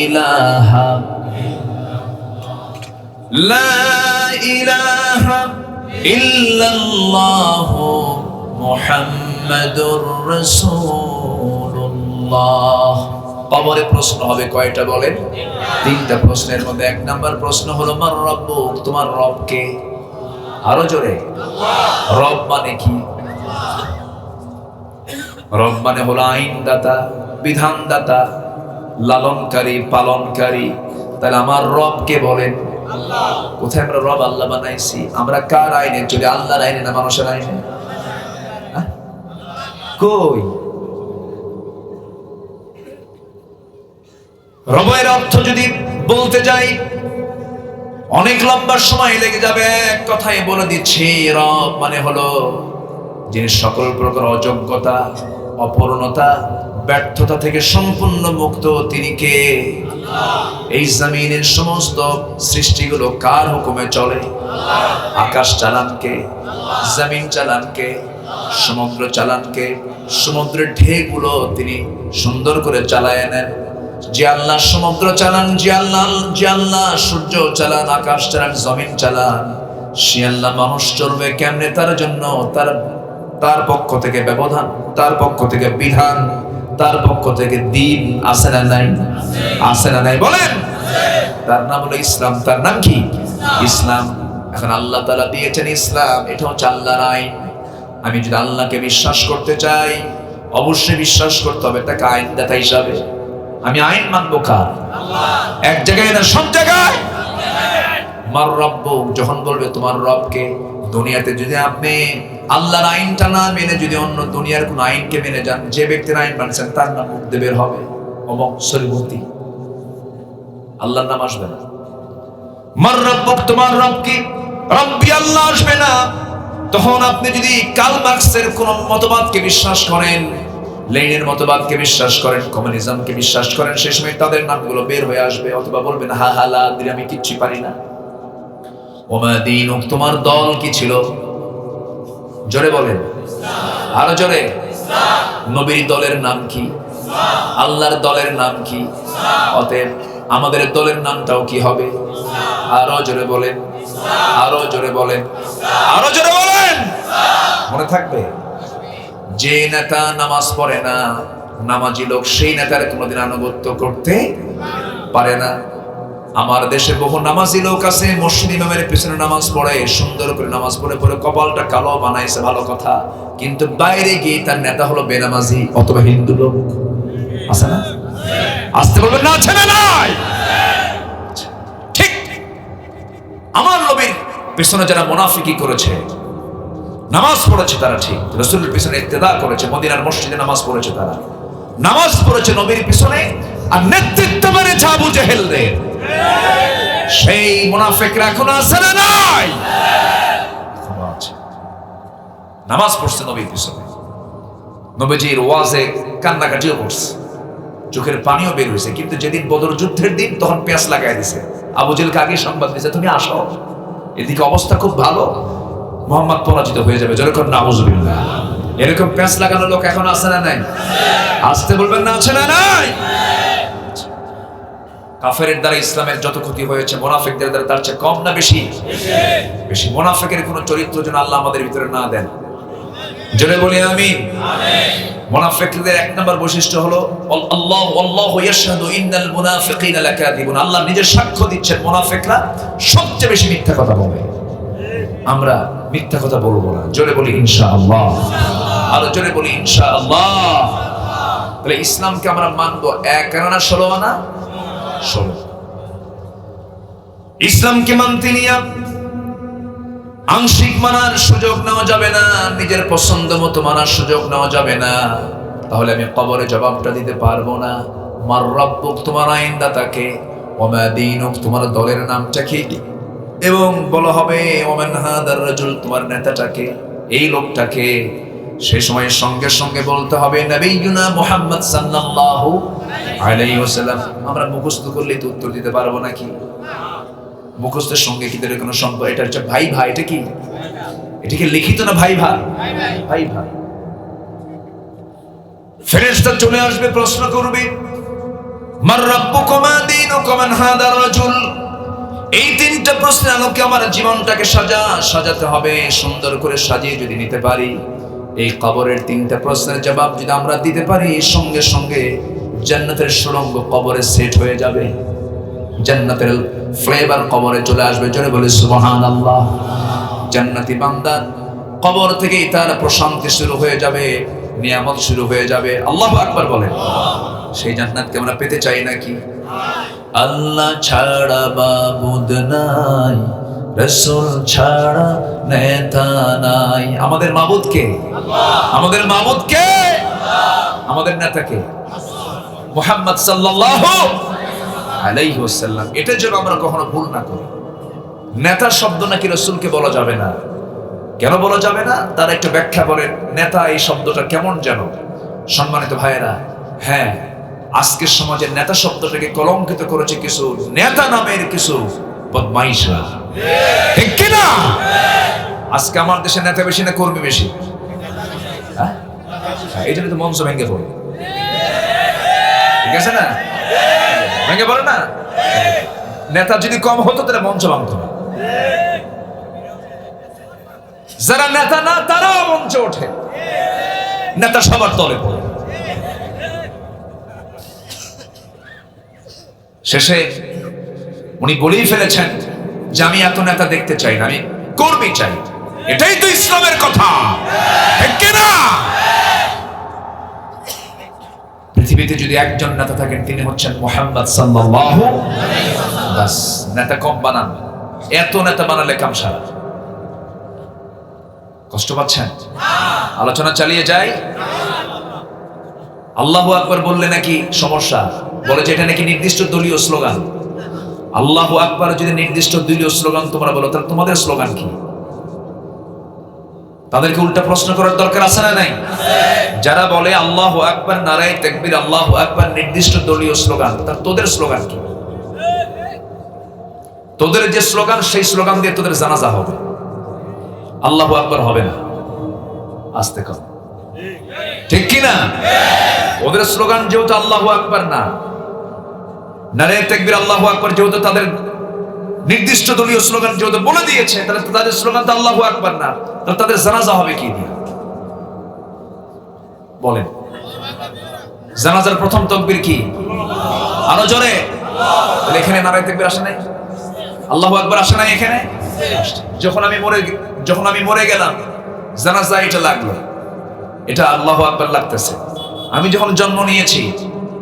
ইলাহা, লা ইলাহা ইল্লাল্লাহু মুহাম্মাদুর রাসূলুল্লাহ। কবরে প্রশ্ন হবে কয়টা বলেন? তিনটা প্রশ্নের মধ্যে এক নাম্বার প্রশ্ন হলো মার রব্বুক, তোমার রব কে? আরো জোরে, রব মানে কি? রব মানে হলো আইনদাতা, বিধানদাতা, লালনকারী, পালনকারী। তাহলে আমার রব কে বলেন? কোথায় আমরা রব আল্লাহ বানাইছি? আমরা কার আইনে চলি? আল্লাহর আইনে না মানুষের আইনে? কই রবের অর্থ যদি বলতে যাই অনেক লম্বা সময় লেগে যাবে। এক কথাই বলে দিচ্ছি, রব মানে হলো যিনি সকল প্রকার অযোগ্যতা, অপূর্ণতা, ব্যর্থতা থেকে সম্পূর্ণ মুক্ত। তিনি কে? এই জমিনের সমস্ত সৃষ্টিগুলো কার হুকুমে চলে? আকাশ চালান কে? জমিন চালান কে? সমুদ্র চালান কে? সমুদ্রের ঢেউগুলো তিনি সুন্দর করে চালায় নেন। যে আল্লাহ সমুদ্র চালান, যে আল্লাহ সূর্য চালান, আকাশ চালান, জমিন চালান, সে আল্লাহ মানুষ চলবে কেমনে? তার জন্য তার পক্ষ থেকে ব্যবধান, তার পক্ষ থেকে বিধান, তার পক্ষ থেকে দ্বীন আছে না নাই? আছে না নাই বলেন? তার নাম হলো ইসলাম। তার নাম কি? ইসলাম। এখন আল্লাহ তাআলা দিয়েছেন ইসলাম, এটা হচ্ছে আল্লাহর আইন। আমি যদি আল্লাহকে বিশ্বাস করতে চাই, অবশ্যই বিশ্বাস করতে হবে তাকে আইনদাতা হিসাবে। আমি আইন মানবো কার? এক জায়গায় না, সব জায়গায়। মার রব্বুক, যখন বলবে তোমার রবকে, দুনিয়াতে যদি আপনি আল্লাহর আইনটা না মেনে যদি অন্য দুনিয়ার কোন আইনকে মেনে যান, যে ব্যক্তির আইন মানছেন তার নাম মুখ দিয়ে বের হবে অমক সরিবতী, আল্লাহর নাম আসবে না। মার রব্বুক, তোমার রব কি? রব্বি আল্লাহ আসবে না। তখন আপনি যদি কার্ল মার্কসের কোন মতবাদকে বিশ্বাস করেন, লেনিনের মতবাদকে বিশ্বাস করেন, কমিউনিজমকে বিশ্বাস করেন, সেই সময় তাদের নামগুলো বের হয়ে আসবে। অথবা বলবেন হা হা লা দিলে আমি কিচ্ছু পারি না। ওমা দীনুক, তোমার দল কি ছিল? জোরে বলেন, আরো জোরে। নবীর দলের নাম কি? আল্লাহর দলের নাম কি? অতএব আমাদের দলের নামটাও কি হবে? আরো জোরে বলেন, আরো জোরে বলেন, আরো জোরে বলেন। মনে থাকবে, যে নেতা নামাজ পড়ে না, নামাজি লোক, সেই নেতার কোনোদিন আনুগত্য করতে পারে না। আমার দেশে বহু নামাজি লোক আছে, মসজিদ ইমামের পিছনে নামাজ পড়ে, সুন্দর করে নামাজ পড়ে পড়ে কপালটা কালো বানাইছে, ভালো কথা, কিন্তু বাইরে গিয়ে তার নেতা হলো বেনামাজি অথবা হিন্দু লোক। আছে না? আসতে বলবেন না, আছে না নাই? ঠিক আমার নবীর পিছনে যারা মুনাফিকি করেছে, নামাজ পড়েছে তারা ঠিক, রাসূলের পিছনে ইত্তেদা করেছে, মদিনার মসজিদে নামাজ পড়েছে, তারা নামাজ পড়েছে নবীর পিছনে, আর নেতৃত্ব মেনেছে আবু জেহেলদের। সেই মুনাফিকরা এখন আছে না নাই? নামাজ পড়ছে নবীর পিছনে, নবীজির ওয়াজে কান্নাকাটিও করছে, চোখের পানিও বের হয়েছে। কিন্তু যেদিন বদর যুদ্ধের দিন, তখন পেঁয়াজ লাগাই দিছে। আবু জেহেলকে আগে সংবাদ দিয়েছে, তুমি আসো, এদিকে অবস্থা খুব ভালো, মুহাম্মদ পরাজিত হয়ে যাবে। যেরকম নাউজুবিল্লাহ, এরকম পেঁয়াজ লাগানো লোক এখন আছে না নাই? আসতে বলবেন না, আছে না নাই? কাফেরের দ্বারা ইসলামের যত ক্ষতি হয়েছে মুনাফিকদের দ্বারা তার চেয়ে কম না বেশি? বেশি। মুনাফিকের কোনো চরিত্র যেন আল্লাহ আমাদের ভিতরে না দেন। জোরে বলি আমিন। মুনাফিকদের এক নম্বর বৈশিষ্ট্য হলো আল্লাহু ইয়াশহাদু ইন্নাল মুনাফিকিনা লাকাযিবুন। আল্লাহ নিজে সাক্ষ্য দিচ্ছেন মুনাফিকরা সবচেয়ে বেশি মিথ্যা কথা বলে। আমরা মিথ্যা কথা বলবো না। জোরে বলি ইনশাআল্লাহ। আরো জোরে বলি ইনশাআল্লাহ। তাহলে ইসলামকে আমরা মানবো 1 আনা 16 আনা 16। ইসলামকে মানতে নিয়ে আংশিক মানার সুযোগ নেওয়া যাবে না, নিজের পছন্দ মতো মানার সুযোগ নেওয়া যাবে না। তাহলে আমি কবরে জবাবটা দিতে পারবো না। মার রাব্বুক, তোমার আইনদাতাকে, ওয়া মা দীনুক, তোমার দলের নামটা কি, এবং বলা হবে ওমান হাদার রাজুল, তোমার নেতাটাকে, এই লোকটাকে। সেই সময় সঙ্গে সঙ্গে বলতে হবে নবিয়ুনা মুহাম্মদ সাল্লাল্লাহু আলাইহি ওয়াসাল্লাম। আমরা মুখস্থ করলে তো উত্তর দিতে পারবো নাকি? মুখস্থের সঙ্গে কি এর কোনো সম্পর্ক? এটা হচ্ছে ভাই ভাই। এটা কি? এটা কি লিখিত না ভাই ভাই? ভাই ভাই। ফেরেশতা চলে আসবে, প্রশ্ন করবে মার রাব্বুকুম মা দীনুকুম মান হাদার রাজুল। এই 3টা প্রশ্নের আলোকে আমার জীবনটাকে সাজাতে হবে। সুন্দর করে সাজিয়ে যদি নিতে পারি, এই কবরের 3টা প্রশ্নের জবাব যদি আমরা দিতে পারি, সঙ্গে সঙ্গে জান্নাতের সুড়ঙ্গ কবরে সেট হয়ে যাবে। জান্নাতের ফ্লেভার কবরে চলে আসবে। জোরে বলে সুবহানাল্লাহ। জান্নাতি বান্দা কবর থেকেই তার প্রশান্তি শুরু হয়ে যাবে, নিয়ামত শুরু হয়ে যাবে। আল্লাহু আকবার বলেন। সেই জান্নাতকে আমরা পেতে চাই নাকি? আল্লাহ ছাড়া মাবুদ নাই, রাসূল ছাড়া নেতা নাই। আমাদের মাবুদ কে? আমাদের মাবুদ কে? আমাদের নেতা কে? মুহাম্মদ সাল্লাল্লাহু আলাইহি ওয়াসাল্লাম। এটা যেন আমরা কখনো ভুল না করি। নেতা শব্দ নাকি রাসূলকে বলা যাবে না। কেন বলা যাবে না? তার একটা ব্যাখ্যা বলেন। নেতা এই শব্দটা কেমন যেন। সম্মানিত ভাইয়েরা, হ্যাঁ, আজকের সমাজে নেতা শব্দটাকে কলঙ্কিত করেছে কিছু নেতা নামের কিছু বদমাইশরা, ঠিক কি না? আজকে আমার দেশে নেতা বেশি না কর্মী বেশি? এই জন্য তো মঞ্চ ভেঙে পড়ে, ঠিক আছে না? ভেঙে পড়ে না? নেতা যদি কম হতো তাহলে মঞ্চ ভাঙতো না। যারা নেতা না তারাও মঞ্চে ওঠে, নেতা সবার তলে পড়ে। শেষে উনি বলেই ফেলেছেন যে আমি এত নেতা দেখতে চাই না, আমি কর্মী চাই। এটাই তো ইসলামের কথা, ঠিক কি না? পৃথিবীতে যদি একজন নেতা থাকেন তিনি হচ্ছেন মুহাম্মদ সাল্লাল্লাহু আলাইহি ওয়াসাল্লাম। বাস, নেতা কম বানান। এত নেতা বানালে কাম সারা। কষ্ট পাচ্ছেন? আলোচনা চালিয়ে যাই। আল্লাহু আকবার বললে নাকি সমস্যা? বলে যে এটা নাকি নির্দিষ্ট দলীয় স্লোগান। আল্লাহু আকবার যদি নির্দিষ্ট দলীয় স্লোগান তোমরা বলো, তাহলে তোমাদের স্লোগান কি? তাদেরকে উল্টা প্রশ্ন করার দরকার আছে না নাই? যারা বলে আল্লাহু আকবার, নারায়ে তাকবীর, আল্লাহু আকবার নির্দিষ্ট দলীয় স্লোগান, তার তোদের স্লোগান কি? তোদের যে স্লোগান, সেই স্লোগান দিয়ে তোদের জানাজা হবে, আল্লাহু আকবার হবে না। আস্তে কর, ঠিক কি না? ওদের স্লোগান যেহেতু আল্লাহু আকবার না, নারায়ে তাকবীর, আল্লাহু আকবার যেহেতু তাদের নির্দিষ্ট দলীয় স্লোগান যেহেতু বলে দিয়েছে, তাহলে তাদের স্লোগান তো আল্লাহু আকবার না, তাহলে তাদের জানাজা হবে কি দিয়ে? বলেন। জানাজার প্রথম তাকবীর কি? আরো জোরে। তাহলে এখানে নারায়ে তাকবীর আসে নাই, আল্লাহু আকবার আসে নাই এখানে? যখন আমি মরে গেলাম, জানাজা এটা লাগলো, এটা আল্লাহু আকবার লাগতেছে। আমি যখন জন্ম নিয়েছি,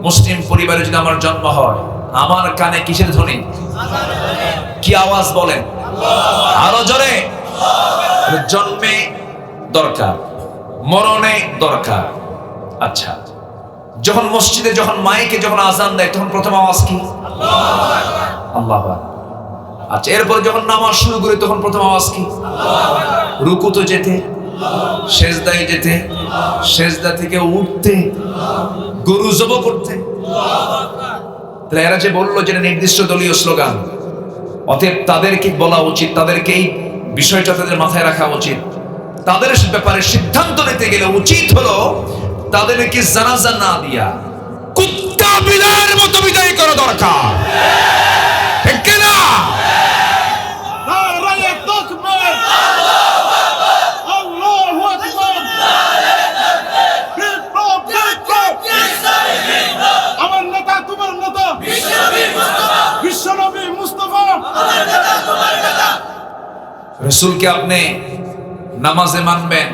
মুসলিম পরিবারে যদি আমার জন্ম হয়, আমার কানে কিসের ধ্বনি? কি আওয়াজ? বলেন আরো জোরে। জন্মে দরকার, মরণে দরকার। আচ্ছা, যখন মসজিদে যখন মাইকে যখন আযান দেয়, তখন প্রথম আওয়াজ কি? আল্লাহু আকবার। আচ্ছা, এরপরে যখন নামাজ শুরু করি, তখন প্রথম আওয়াজ কি? রুকুতে যেতে, সেজদায় যেতে, সেজদা থেকে উঠতে, গরু জবাই করতে। তাহলে এরা যে বললো যেটা নির্দিষ্ট দলীয় স্লোগান, অতএব তাদেরকে বলা উচিত, তাদেরকে এই বিষয়টা তাদের মাথায় রাখা উচিত। তাদের ব্যাপারে সিদ্ধান্ত নিতে গেলে উচিত হলো তাদেরকে জানাজা না দিয়া কুত্তার বিদায়ের মতো বিদায় করা দরকার, ঠিক কিনা? নারায়ে তাকবীর, আল্লাহু আকবার, আমার নেতা তোমার নেতা, বিশ্বনবী মুস্তাফা। রসুলকে আপনি নামাজে মানবেন,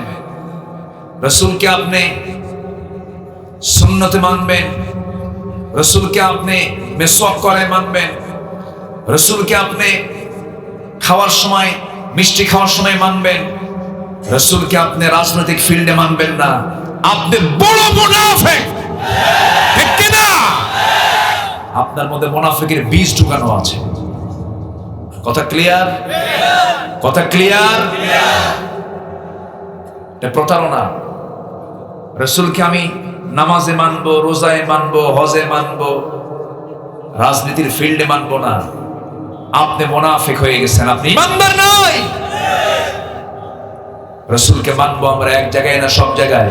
রসুলকে আপনি সুন্নতে মানবেন, রসুলকে আপনি মেসওয়াক করে মানবেন, রসুলকে আপনি খাওয়ার সময় মিষ্টি খাওয়ার সময় মানবেন, রসুলকে আপনি রাজনৈতিক ফিল্ডে মানবেন না, আপনি বড় মুনাফিক, ঠিক কিনা? আপনার মধ্যে মুনাফিকের বীজ ঢুকানো আছে। কথা ক্লিয়ার? কথা ক্লিয়ার? এটা প্রতারণা। রসুলকে আমি নামাজে মানবো, রোজায় মানবো, হজে মানবো, রাজনীতির ফিল্ডে মানবো না, আপনি মুনাফিক হয়ে গেছেন, আপনি ইমানদার নয়। রসুলকে মানবো আমরা এক জায়গায় না সব জায়গায়।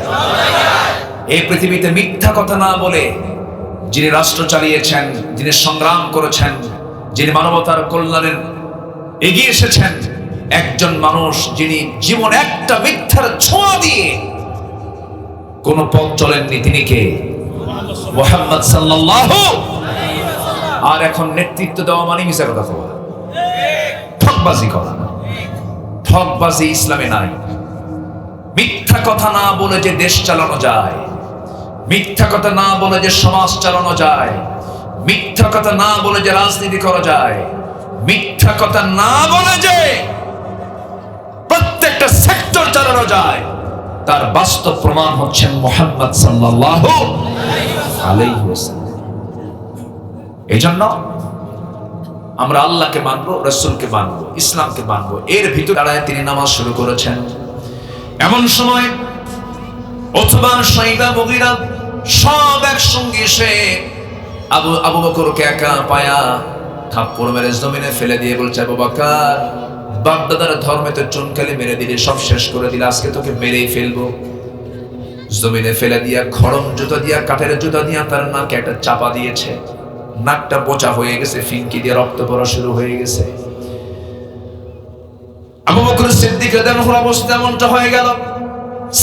এই পৃথিবীতে মিথ্যা কথা না বলে যিনি রাষ্ট্র চালিয়েছেন, যিনি সংগ্রাম করেছেন, যিনি মানবতার কল্যাণের এগিয়ে এসেছেন, একজন মানুষ যিনি জীবন একটা মিথ্যার ছোঁয়া দিয়ে কোন পথ চলেননি, তিনি কে? মুহাম্মদ সাল্লাল্লাহু। আর এখন নেতৃত্ব দেওয়া মানে মিথ্যা কথা বলা, ঠকবাজি করা। ঠকবাজি ইসলামে নাই। মিথ্যা কথা না বলে যে দেশ চালানো যায়, মিথ্যা কথা না বলে যে সমাজ চালানো যায়, মিথ্যা কথা না বলে যে রাজনীতি করা যায়, মিথ্যা কথা না বলে যে প্রত্যেকটা সেক্টর চালানো যায়, তার বাস্তব প্রমাণ হচ্ছেন মুহাম্মদ সাল্লাল্লাহু আলাইহি ওয়াসাল্লাম। এইজন্য আমরা আল্লাহকে মানবো, রাসূলকে মানবো, ইসলামকে মানবো। এর ভিতর দাঁড়ায় তিনি নামাজ শুরু করেছেন। এমন সময় উতবা, শাইবা, মুগীরা সব একসঙ্গে এসে আবু বকরকে একা পায়া থাপ্পড় মেরে জমিনে ফেলে দিয়ে বলছে, আবু বকর, বাপদাদার ধর্মেতে চুনকালি মেরে দিলে, সব শেষ করে দিলে, আজকে তোকে মেরেই ফেলবো। জমিনে ফেলে দিয়া খড়ম জুতা দিয়া, কাঠের জুতা দিয়া তার নাকে একটা চাপা দিয়েছে। নাকটা বোচা হয়ে গেছে, ফিনকি দিয়ে রক্ত পড়া শুরু হয়ে গেছে। আবু বকর সিদ্দিক রাদিয়াল্লাহু আনহুর অবস্থা এমনটা হয়ে গেল,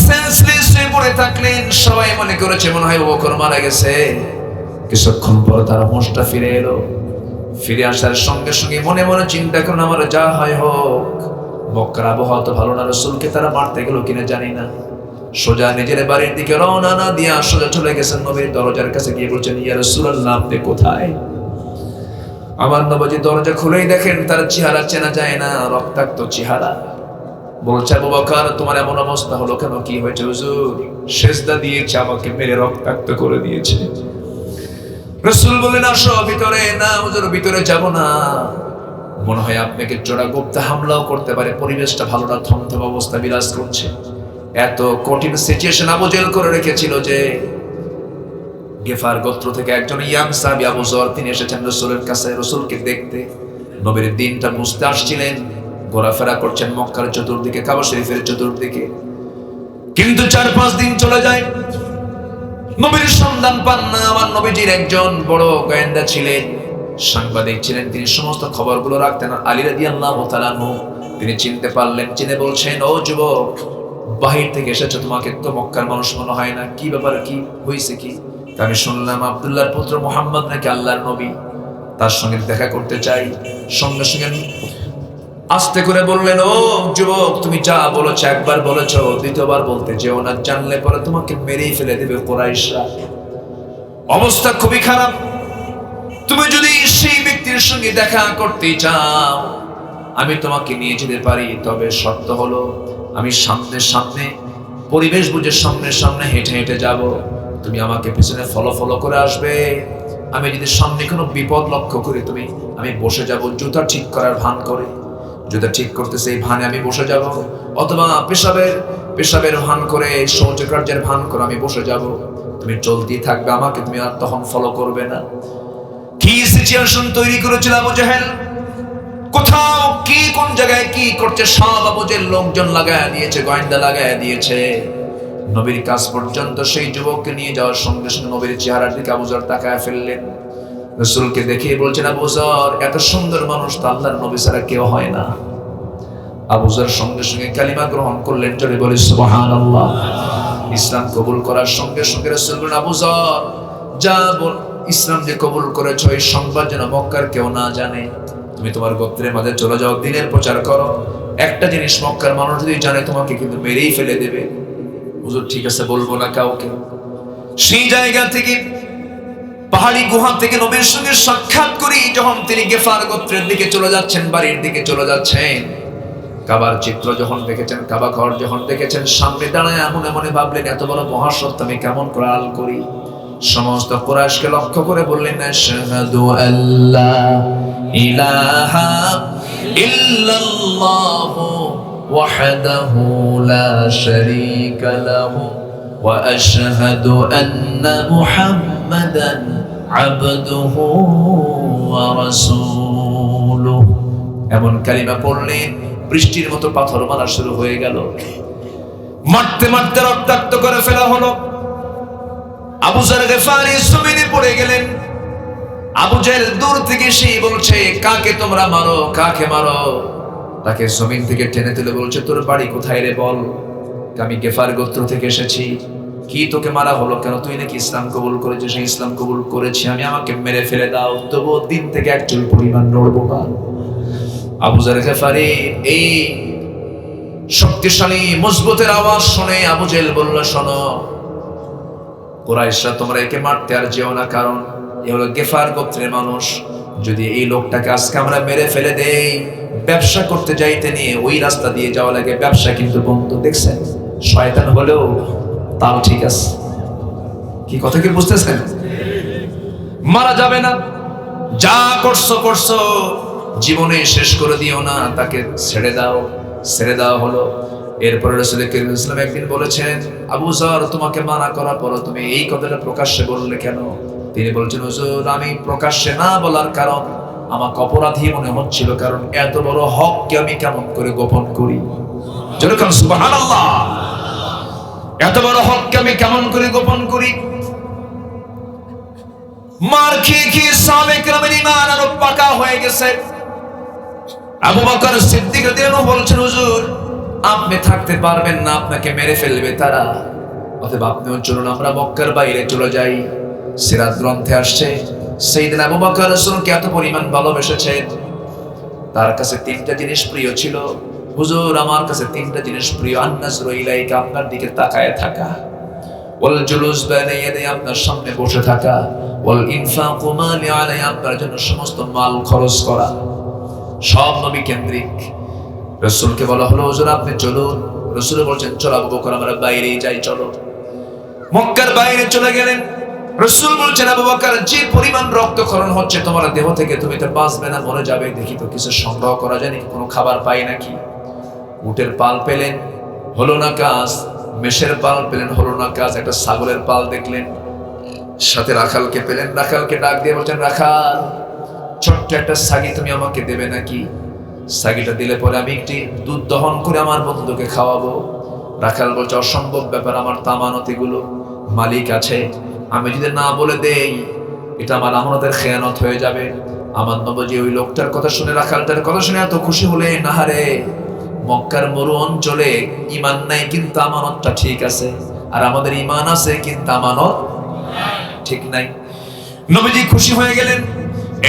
সেন্সলেস হয়ে পড়ে থাকলেন। সবাই মনে করেছে মনে হয় আবু বকর মারা গেছে। কিছুক্ষণ পর তার হোঁশটা ফিরে এলো। ফিরে আসার সঙ্গে সঙ্গে মনে মনে চিন্তা করুন, আমার যা হয় হোক, মক্কার আবহাওয়া তো ভালো না, রাসূলকে তারা মারতে গেল কিনা জানি না। সোজা নিজের বাড়ির দিকে রওনা না দিয়া সোজা চলে গেছেন নবীর দরজার কাছে, গিয়ে বলছেন, ইয়া রাসূলুল্লাহ, আপনি কোথায়? আমার নবী দরজা খুলেই দেখেন তার চেহারা চেনা যায় না, রক্তাক্ত চেহারা। বলছে, আবু বকর, তোমার এমন অবস্থা হলো কেন? কি হয়েছে? হুজুর, সেজদা দিয়েছে, আমাকে মেরে রক্তাক্ত করে দিয়েছে। রাসূল বললেন, আসো ভিতরে। না হুজুর, ভিতরে যাব না, মনে হয় আপনাকে চোরাগুপ্ত হামলাও করতে পারে, পরিবেশটা ভালো না, থমথম অবস্থা বিরাজ করছে। এত কঠিন সিচুয়েশন আবু জেহেল করে রেখেছিল যে গেফার গোত্র থেকে একজন ইয়াং সাহাবী আবু যর, তিনি এসেছেন রাসূলের কাছে রাসূলকে দেখতে। নবীর দিনটা বুঝতে আসছিলেন, ঘোরাফেরা করছেন মক্কার চতুর্দিকে, কাবা শরীফের চতুর্দিকে। কিন্তু 4-5 দিন চলে যায়, নবীর সন্ধান পান না। আমার নবীজির একজন বড় গোয়েন্দা ছিলেন, সাংবাদিক ছিলেন, তিনি সমস্ত খবরগুলো রাখতেন। আলী রাদিয়াল্লাহু তাআলা আনহু তিনি চিনতে পারলেন, চিনে বলছেন, ও যুবক, বাহির থেকে এসেছো, তোমাকে তো মক্কার মানুষ মনে হয় না, কি ব্যাপার, কি হয়েছে কি? আমি শুনলাম আব্দুল্লাহর পুত্র মুহাম্মদ নাকি আল্লাহর নবী, তার সঙ্গে দেখা করতে চাই। সঙ্গে সঙ্গে আস্তে করে বললেন, ও যুবক, তুমি যা বলেছো, একবার বলেছো, দ্বিতীয়বার বলতে যেও না, জানলে পরে তোমাকে মেরেই ফেলে দেবে কুরাইশরা। অবস্থা খুবই খারাপ। তুমি যদি সেই ব্যক্তির সঙ্গে দেখা করতে চাও, আমি তোমাকে নিয়ে যেতে পারি, তবে শর্ত হলো আমি সামনে সামনে, পরিবেশ বুঝে সামনে সামনে হেঁটে হেঁটে যাব, তুমি আমাকে পিছনে ফলো করে আসবে। আমি যদি সামনে কোনো বিপদ লক্ষ্য করি, আমি বসে যাব জুতা ঠিক করার ভান করে, জুতা ঠিক করতেছে এই ভানে আমি বসে যাব, অথবা পেশাবের ভান করে, শৌচকার্যের ভান করে আমি বসে যাব। তুমি চলতেই থাকবে, আমাকে তুমি আর তখন ফলো করবে না। কি সিচুয়েশন তৈরি করেছিল আবু জেহেল, কোথাও কি কোন জায়গায় কি করছে সব আবু জেহেল লোকজন লাগায় দিয়েছে, গোয়েন্দা লাগায় দিয়েছে। নবীর কাছ পর্যন্ত সেই যুবককে নিয়ে যাওয়ার সঙ্গে সঙ্গে নবীর চেহারার দিকে আবু যর তাকায় ফেললেন। রাসূলকে দেখে বলছেন, আবু যর, এত সুন্দর মানুষ তো আল্লাহর নবী ছাড়া কেউ হয় না। আবু যর সঙ্গে সঙ্গে কালিমা গ্রহণ করলেন, জোরে বলে সুবহানাল্লাহ। ইসলাম কবুল করার সঙ্গে সঙ্গে রাসূল বলেন, আবু যর, যা বল, ইসলাম যে কবুল করেছো এই সংবাদ যেন মক্কার কেউ না জানে। তুমি তোমার গোত্রের মাঝে চলে যাও, দ্বীনের প্রচার করো। একটা জিনিস মক্কার মানুষ যদি জানে তোমাকে কিন্তু মেরেই ফেলে দেবে। হুজুর ঠিক আছে, বলবো না কাউকে। সেই জায়গা থেকে পাহাড়ি গুহা থেকে নবীর সঙ্গে সাক্ষাৎ করি যখন তিনি গেফার গোত্রের দিকে চলে যাচ্ছেন, বাড়ির দিকে চলে যাচ্ছেন, কাবার চিত্র যখন দেখেছেন, কাবা ঘর যখন দেখেছেন, সামনে দাঁড়ায় এমন মনে ভাবলেন, এত বড় মহাসত্য আমি কেমন করে আড়াল করি। সমস্ত কুরাইশকে লক্ষ্য করে বললেন, আশহাদু আল্লা ইলাহা ইল্লাল্লাহু ওয়াহদাহু লা শারীকা লাহু ওয়া আশহাদু আন্না মুহাম্মাদান আবদুহু ওয়া রাসূলুহু। এমন কালিমা পড়লেন, বৃষ্টির মতো পাথর মারা শুরু হয়ে গেল। মারতে মারতে রক্তাক্ত করে ফেলা হলো। আবু যর গিফারী জমিনে পড়ে গেলেন। আবু জেহেল দূর থেকে এসে বলছে, কাকে তোমরা মারো, কাকে মারো? তাকে জমিন থেকে টেনে তুলে বলছে, তোর বাড়ি কোথায় রে বল। আমি গেফার গোত্র থেকে এসেছি। কি তোকে মারা হলো কেন? তুই নাকি ইসলাম কবুল করেছিস। ইসলাম কবুল করেছি আমি, আমাকে মেরে ফেলে দাও, তবুও দিন থেকে একচুল পরিমাণ নড়বো না। আবু যর গিফারী এই শক্তিশালী মজবুতের আওয়াজ শুনে আবু জেহেল বলল, শোনো কুরাইশরা, তোমরা একে মারতে আর যেও না, কারণ এ হলো গেফার গোত্রের মানুষ। যদি এই লোকটাকে আজকে আমরা মেরে ফেলে দেই, ব্যবসা করতে যাইতে নিয়ে ওই রাস্তা দিয়ে যাওয়া লাগে, ব্যবসা কিন্তু বন্ধ। দেখছেন, শয়তান হলেও তাও ঠিক আছে। কি কথা কি বুঝতেছেন? মারা যাবে না, যা করছো করছো, জীবনে শেষ করে দিও না, তাকে ছেড়ে দাও। ছেড়ে দেওয়া হলো। এরপরে রাসূল করিম সাল্লাল্লাহু আলাইহি ওয়াসাল্লাম একদিন বলেছেন, আবু যর, তোমাকে মানা করার পর তুমি এই কথাটা প্রকাশ্যে বললে কেন? তিনি বলছেন, হুজুর, আমি প্রকাশ্যে না বলার কারণ আমাকে অপরাধী মনে হচ্ছিল, কারণ এত বড় হককে আমি কেমন করে গোপন করি। যেরকম সুবহানাল্লাহ, এত বড় হককে আমি কেমন করে গোপন করি। মার খেয়ে খেয়ে সাহাবায়ে কেরামের ঈমান আরো পাকা হয়ে গেছে। আবু বকর সিদ্দিক রাদিয়াল্লাহু আনহু বলছেন, হুজুর, আপনি থাকতে পারবেন না, আপনাকে মেরে ফেলবে তারা, অতএব আপনিও চলুন, আমরা মক্কার বাইরে চলে যাই। সিরাত গ্রন্থে আসছে, সাইয়েদনা আবু বকর রাসূলকে এত পরিমাণ ভালোবেসেছেন, তার কাছে তিনটা জিনিস প্রিয় ছিল। হুজুর, আমার কাছে তিনটা জিনিস প্রিয়, আন-নাজরু ইলাইকা, আপনার দিকে তাকায় থাকা, ওয়াল জুলুস বাইনা ইয়াদাই, আপনার সামনে বসে থাকা, ওয়াল ইনফাকু মালি আলাই, আপনার জন্য সমস্ত মাল খরচ করা, সব নবী কেন্দ্রিক। রাসূলকে বলা হলো, হুজুর আপনি চলুন। রাসূল বলছেন, চল আবু বকর, আমরা বাইরেই যাই, চলো। মক্কার বাইরে চলে গেলেন। রাসূল বলছেন, আবু বকর, যে পরিমাণ রক্তক্ষরণ হচ্ছে তোমার দেহ থেকে, তুমি তো বাঁচবে না, মরে যাবে। দেখি তো কিছু সংগ্রহ করা যায় নাকি, কোনো খাবার পাই নাকি। উটের পাল পেলেন, হলো না কাজ। মেষের পাল পেলেন, হলো না কাজ। একটা ছাগলের পাল দেখলেন, সাথে রাখালকে পেলেন। রাখালকে ডাক দিয়ে বলছেন, রাখাল, ছোট্ট একটা ছাগি তুমি আমাকে দেবে নাকি? ছাগিটা দিলে পরে আমি একটি দুধ দহন করে আমার বন্ধুকে খাওয়াবো। রাখাল বলছে, অসম্ভব ব্যাপার, আমার তো আমানতগুলো মালিক আছে, আমি যদি না বলে দেই এটা আমার আমানতের খেয়ানত হয়ে যাবে। আমার নবজি ওই লোকটার কথা শুনে, রাখালটার কথা শুনে এত খুশি হলেন, নাহারে, মক্কার মরু অঞ্চলে ঈমান নাই কিন্তু আমানতটা ঠিক আছে, আর আমাদের ঈমান আছে কিন্তু আমানত ঠিক নাই। নবীজি খুশি হয়ে গেলেন।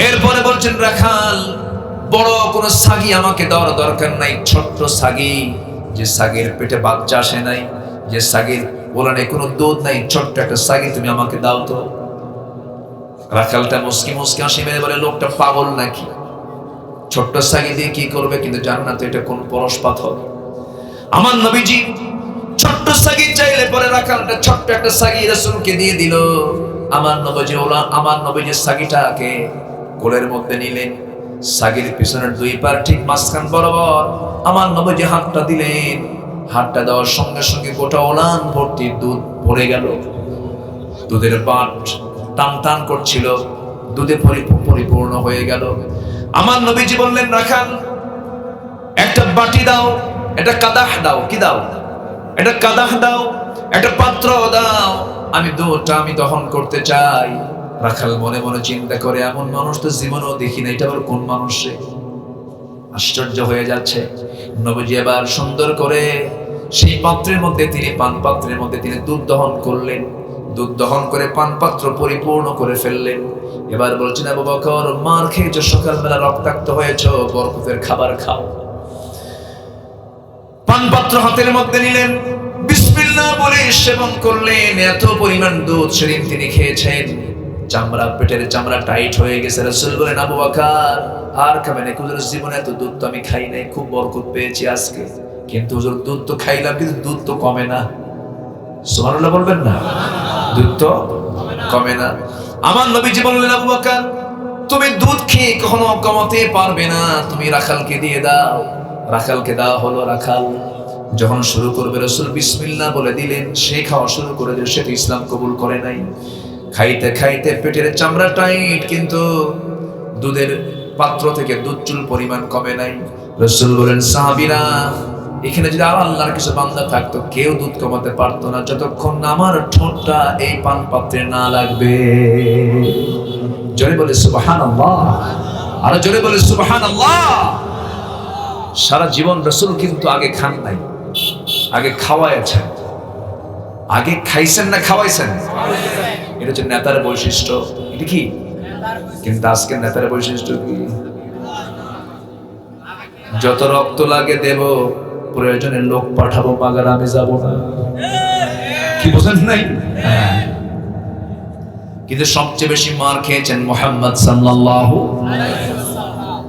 এরপরে বলছেন, রাখাল, বড় কোন ছাগি আমাকে দেওয়ার দরকার নাই, ছোট্ট ছাগি, যে ছাগির পেটে বাচ্চা আসে নাই, যে ছাগির ওলানে কোনো দুধ নাই, ছোট্ট একটা ছাগি তুমি আমাকে দাও তো। রাখালটা মুসকি মুসকি হাসি মেরে বলে, লোকটা পাগল নাকি, ছোট্ট ছাগি দিয়ে কি করবে? কিন্তু জানো না তো এটা কোন পরশ পাথর। আমার নবীজি ছোট্ট ছাগি চাইলে পরে রাখালটা ছোট্ট একটা ছাগি রাসূলকে দিয়ে দিল। আমার নবীজি ছাগিটাকে কোলের মধ্যে নিলেন। ছাগির পিছনের দুই পার ঠিক মাঝখান বরাবর আমার নবীজি হাতটা দিলেন। হাতটা দেওয়ার সঙ্গে সঙ্গে গোটা ওলান ভর্তি দুধ ভরে গেল। দুধের পাট টান টান করছিল, দুধে পরিপূর্ণ হয়ে গেল। আমার নবীজি বললেন, রাখাল, একটা বাটি দাও, একটা কাদাহ দাও। কি দাও? এটা কাদাহ দাও। একটা পাত্র দাও, আমি দুধটা আমি দহন করতে চাই। রাখাল মনে মনে চিন্তা করে, এমন মানুষ তো জীবনেও দেখি না, এটা আবার কোন মানুষ রে? আশ্চর্য হয়ে যাচ্ছে। নবীজি এবার সুন্দর করে সেই পাত্রের মধ্যে তিনি পান পাত্রের মধ্যে তিনি দুধ দহন করলেন। দুধ দহন করে পান পাত্র পরিপূর্ণ করে ফেললেন। এবার বলছেন, আবু বকর, মার খেয়েছো, সকালবেলা রক্তাক্ত হয়েছো, বরকতের খাবার খাও। পান পাত্র হাতের মধ্যে নিলেন, বিসমিল্লাহ বলে সেবন করলেন। এত পরিমাণ দুধ সেদিন তিনি খেয়েছেন, চামড়া, পেটের চামড়া টাইট হয়ে গেছে। রাসূল বলেন, আবু বকর আর খাবেন না। হুজুর, জীবনে এত দুধ তো আমি খাই নাই, খুব বরকত পেয়েছি আজকে। কিন্তু হুজুর, দুধ তো খাইলাম, কিন্তু দুধ তো কমে না। সুবহানাল্লাহ বলবেন না? দুধ তো কমে না। আমার নবীজি বললেন, আবু বকর, তুমি দুধ খেয়ে কখনো কমাতে পারবে না, তুমি রাখালকে দিয়ে দাও। রাখালকে দেওয়া হলো। রাখাল যখন শুরু করবে, রাসূল বিসমিল্লাহ বলে দিলেন, সে খাওয়া শুরু করে দিল। সে তো ইসলাম কবুল করে নাই। খাইতে খাইতে পেটের চামড়া টাইট, কিন্তু দুধের পাত্র থেকে দুধ চুল পরিমাণ কমে নাই। রাসূল বলেন, সাহাবীরা, এখানে যদি আর আল্লাহর কিছু বান্দা থাকতো, কেউ দুধ কমাতে পারতো না যতক্ষণ না আমার ঠোঁটটা এই পান পাত্রে না লাগবে। জোরে বলে সুবহানাল্লাহ, আরো জোরে বলে সুবহানাল্লাহ। সারা জীবন রাসূল কিন্তু আগে খান নাই, আগে খাওয়াইছেন। আগে খাইছেন না খাওয়াইছেন? এটা হচ্ছে নেতার বৈশিষ্ট্য। এটা কি? কিন্তু আজকে নেতার বৈশিষ্ট্য কি? যত রক্ত লাগে দেব, প্রয়োজনে লোক পাঠাবো, মাগার আমি যাব না। কি বোঝেন নাই? কিন্তু সবচেয়ে বেশি মার খেয়েছেন মুহাম্মদ সাল্লাল্লাহু আলাইহি ওয়াসাল্লাম।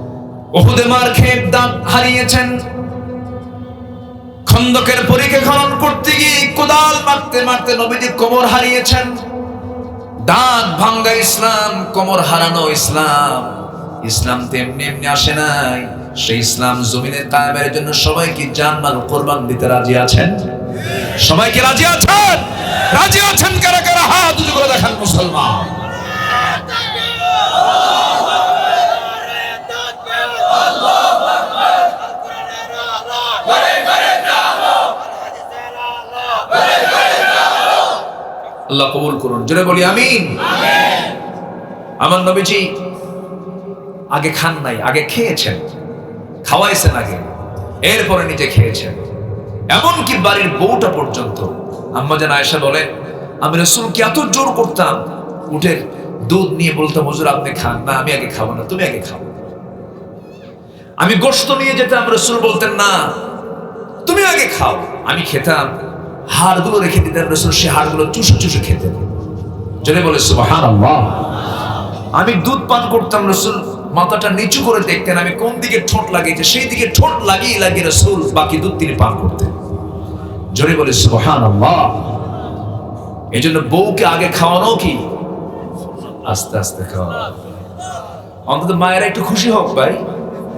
উহুদে মার খেয়ে দাঁত হারিয়েছেন। খন্দকের পরীক্ষা খনন করতে গিয়ে কোদাল মারতে মারতে নবীজি কোমর হারিয়েছেন। দাঁত ভাঙ্গা ইসলাম, কোমর হারানো ইসলাম। ইসলাম তেমনি এমনি আসে নাই। সেই ইসলাম জমিনে কায়েমের জন্য সবাই কি জানমাল কোরবান দিতে রাজি আছেন? সবাই কি রাজি আছেন? রাজি আছেন কারা কারা? হাত উঁচু করে দেখান মুসলমান। আল্লাহ কবুল করুন। জোরে বলি আমিন। আমার নবীজি আগে খান নাই, আগে খেয়েছেন, খাওয়াইছেন আগে, এরপরে নিজে খেয়েছেন। এমনকি বাড়ির বউটা পর্যন্ত, আম্মা জান আয়েশা বলে, আমি রাসূলকে এত জোর করতাম, উটের দুধ নিয়ে বলতাম, হুজুর আপনি খান না, আমি আগে খাবো না, তুমি আগে খাও। আমি গোশত নিয়ে যেতাম, রাসূল বলতেন না, তুমি আগে খাও। আমি খেতাম, হাড়গুলো রেখে দিতেন, রাসূল সে হাড়গুলো চুষে চুষে খেতেন। জোরে বলে সুবহানাল্লাহ। আমি দুধ পান করতাম, রাসূল মাথাটা নিচু করে দেখতেন, আমি কোন দিকে ঠোঁট লাগিয়েছে সেই দিকে ঠোঁট লাগিয়ে লাগিয়ে রাসূল বাকি দুধ তিনি পান করতেন। জোরে বলে সুবহানাল্লাহ। এই জন্য বউকে আগে খাওয়ানো কি? আস্তে আস্তে খাওয়া। অন্তত মায়েরা একটু খুশি হোক ভাই,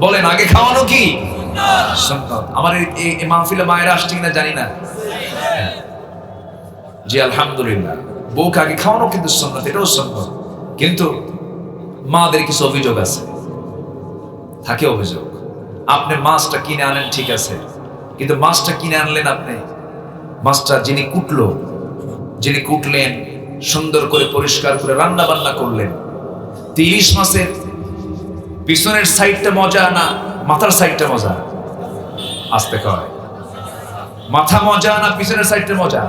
বলেন আগে খাওয়ানো কি সুন্নাত। আমার এই মাহফিলে মায়েরা আসছে কিনা জানি না। জি আলহামদুলিল্লাহ, বউকে আগে খাওয়ানো কিন্তু সুন্নাত, এটাও সুন্নাত। কিন্তু মাদের কিছু অভিযোগ আছে, থাকে অভিযোগ। আপনি মাছটা কিনে আনেন ঠিক আছে, কিন্তু মাছটা কিনে আনলেন আপনি, মাছটা যিনি কুটলো, যিনি কুটলেন, সুন্দর করে পরিষ্কার করে রান্না বান্না করলেন, ইলিশ মাছের পিছনের সাইডটা মজা না মাথার সাইডটা মজা? আস্তে কয়, মাথা মজা না পিছনের সাইডটা মজা?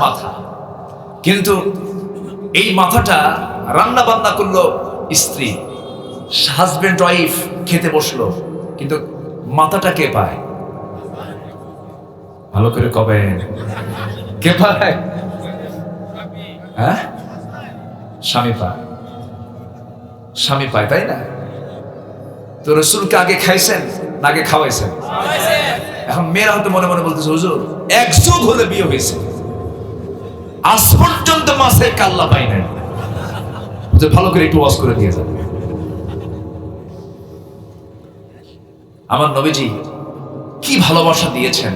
মাথা। কিন্তু এই মাথাটা রান্না বান্না করলো স্ত্রী, হাজবেন্ড ওয়াইফ খেতে বসলো, কিন্তু মাথাটা কে পায়? ভালো করে কবেন, কে পায়? হ্যাঁ, স্বামী পায়। স্বামী পায়, তাই না? তো রাসূলকে আগে খাইছেন না আগে খাওয়াইছেন? এখন মেয়েরা হয়তো মনে মনে বলতেছে, হুজুর এক যুগ হলে বিয়ে হয়েছে, আজ পর্যন্ত মাছের কাল্লা পাই নাই। ভালো করে একটু ওয়াজ করে দিয়ে যাবে। আমার নবীজি কি ভালোবাসা দিয়েছেন,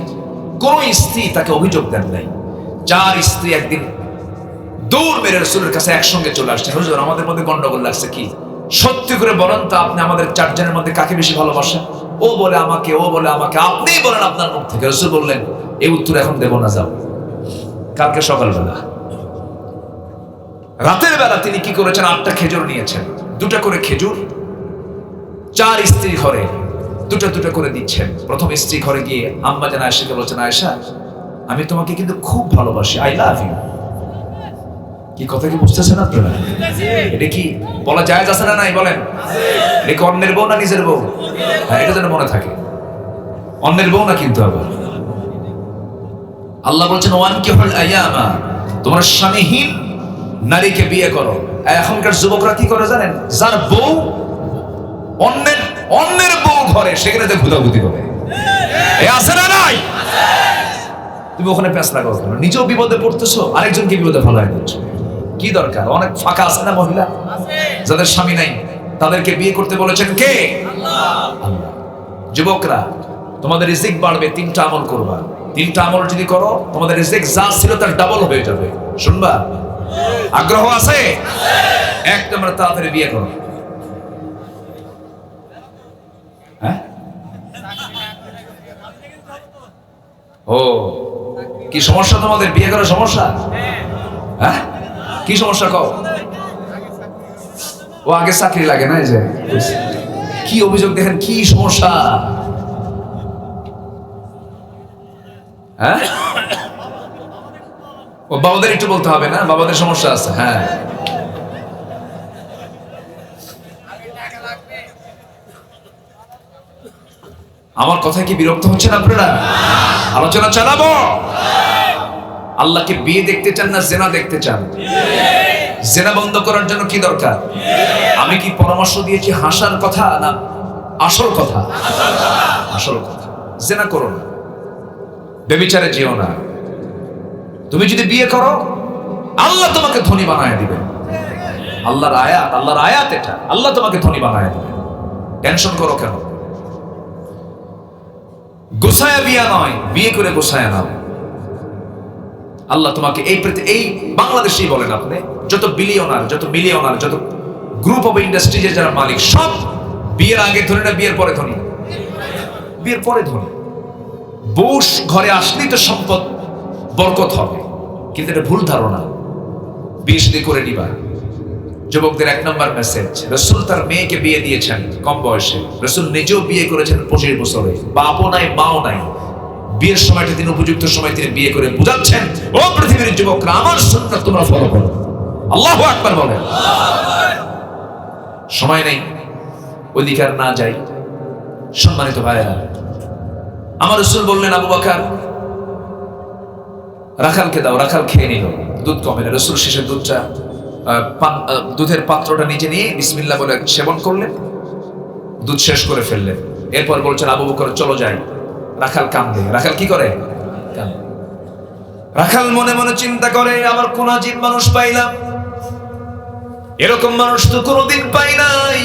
কোন স্ত্রী তাকে অভিযোগ দেন নাই। 4 স্ত্রী একদিন দৌড় মেরে রাসূলের কাছে একসঙ্গে চলে আসছেন, হুজুর আমাদের মধ্যে গন্ডগোল লাগছে, কি সত্যি করে বলেন তো আপনি আমাদের 4 জনের মধ্যে কাকে বেশি ভালোবাসেন? ও বলে আমাকে, ও বলে আমাকে, আপনিই বলেন আপনার মুখ থেকে। রাসূল বললেন, এই উত্তর এখন দেব না, যাও। কালকে সকালবেলা। রাতের বেলা তিনি কি করেছেন, 8টা খেজুর নিয়েছেন, 2টা করে খেজুর 4 স্ত্রী ঘরে 2টা করে দিচ্ছেন। প্রথম স্ত্রী ঘরে গিয়ে আম্মা জান আয়েশাকে বলছেন, আয়েশা আমি তোমাকে কিন্তু খুব ভালোবাসি, আই লাভ ইউ। কি কথা কি বুঝতেছেন আপনারা? এটা কি বলা জায়েজ আছে না নাই বলেন? এটা কি অন্যের বউ না নিজের বউ? হ্যাঁ, এটা যেন মনে থাকে, অন্যের বউ না কিন্তু। আবার আল্লাহ বলছেন ওয়ানকিহুল আয়ামা, তোমরা স্বামীহীন নারীকে বিয়ে করো। এখনকার যুবকরা কি করে জানেন? যার বউ অন্যের বউ ঘরে, সেখানে তো ঘুদাঘুদি করে। এ আছে না নাই? তুমি ওখানে প্যাঁচ লাগাও কেন? নিজেও বিপদে পড়তেছো, আরেকজনকে বিপদে ফেলায় দিচ্ছ। কি দরকার? অনেক ফাঁকা আছে না মহিলা যাদের স্বামী নাই, তাদেরকে বিয়ে করতে বলেছেন কে? আল্লাহ। যুবকরা, তোমাদের রিজিক বাড়বে, 3টা আমল করবা। 3টা আমল যদি করো, তোমাদের রিজিক যা ছিল তার ডাবল হয়ে যাবে। শুনবা? আগ্রহ আছে? 1 নম্বর, তাড়াতাড়ি বিয়ে করো। হ্যাঁ, ও কি সমস্যা তোমাদের? বিয়ে করার সমস্যা? হ্যাঁ, কি সমস্যা কও? ও আগে চাকরি লাগে না, এই যে কি অভিযোগ দেখেন, কি সমস্যা? হ্যাঁ, ও বাবাদের একটু বলতে হবে না, বাবাদের সমস্যা আছে। হ্যাঁ, আমার কথায় কি বিরক্ত হচ্ছেন আপনারা? আলোচনা চালাবো। আল্লাহকে বিয়ে দেখতে চান না জেনা দেখতে চান? জেনা বন্ধ করার জন্য কি দরকার? আমি কি পরামর্শ দিয়েছি হাসার কথা না আসল কথা? আসল কথা। জেনা করো না, ব্যভিচারে যেও না। তুমি যদি বিয়ে করো, আল্লাহ তোমাকে ধনী বানায় দিবেন। আল্লাহর আয়াত এটা। আল্লাহ তোমাকে ধনী বানায় দিবেন। টেনশন করো কেন? গোছায়া বিয়া নয়, বিয়ে করে গোছায়া নাও। আল্লাহ তোমাকে এই বাংলাদেশেই বলেন আপনি, যত বিলিয়নার, যত মিলিয়নার, যত গ্রুপ অফ ইন্ডাস্ট্রিজের যারা মালিক, সব বিয়ের আগে ধনী না বিয়ের পরে ধনী? বিয়ের পরে ধনী। বউ ঘরে আসলেই তো সম্পদ বরকত হবে, কিন্তু এটা ভুল ধারণা। বিয়ে শাদী করে নিবা। যুবকদের 1 নম্বর মেসেজ, রাসূল তার মেয়েকে বিয়ে দিয়েছেন কম বয়সে। রাসূল নিজেও বিয়ে করেছেন 25 বছরে, বাপও নাই মাও নাই। বিয়ের সময়টা তিনি উপযুক্ত সময় তিনি বিয়ে করে বুঝাচ্ছেন, ও পৃথিবীর যুবকরা, আমার সুন্নাত তোমরা ফলো করো। আল্লাহু আকবার বলেন। সময় নেই, অধিকার না যাই। সম্মানিত ভাইরা, আমার রাসূল বললেন, আবু বকর রাখালকে দাও। রাখাল খেয়ে নিল, দুধ কমে না। রাসূল শেষে দুধের পাত্রটা নিচে নিয়ে বিসমিল্লাহ বলে সেবন করলেন, দুধ শেষ করে ফেললেন। এরপর বলছেন, আবু বকর চলো যাই। রাখাল কান্দে। রাখাল কি করে? কান্দে। রাখাল মনে মনে চিন্তা করে, আমার কোন আজীব মানুষ পাইলাম, এরকম মানুষ তো কোনোদিন পাই নাই।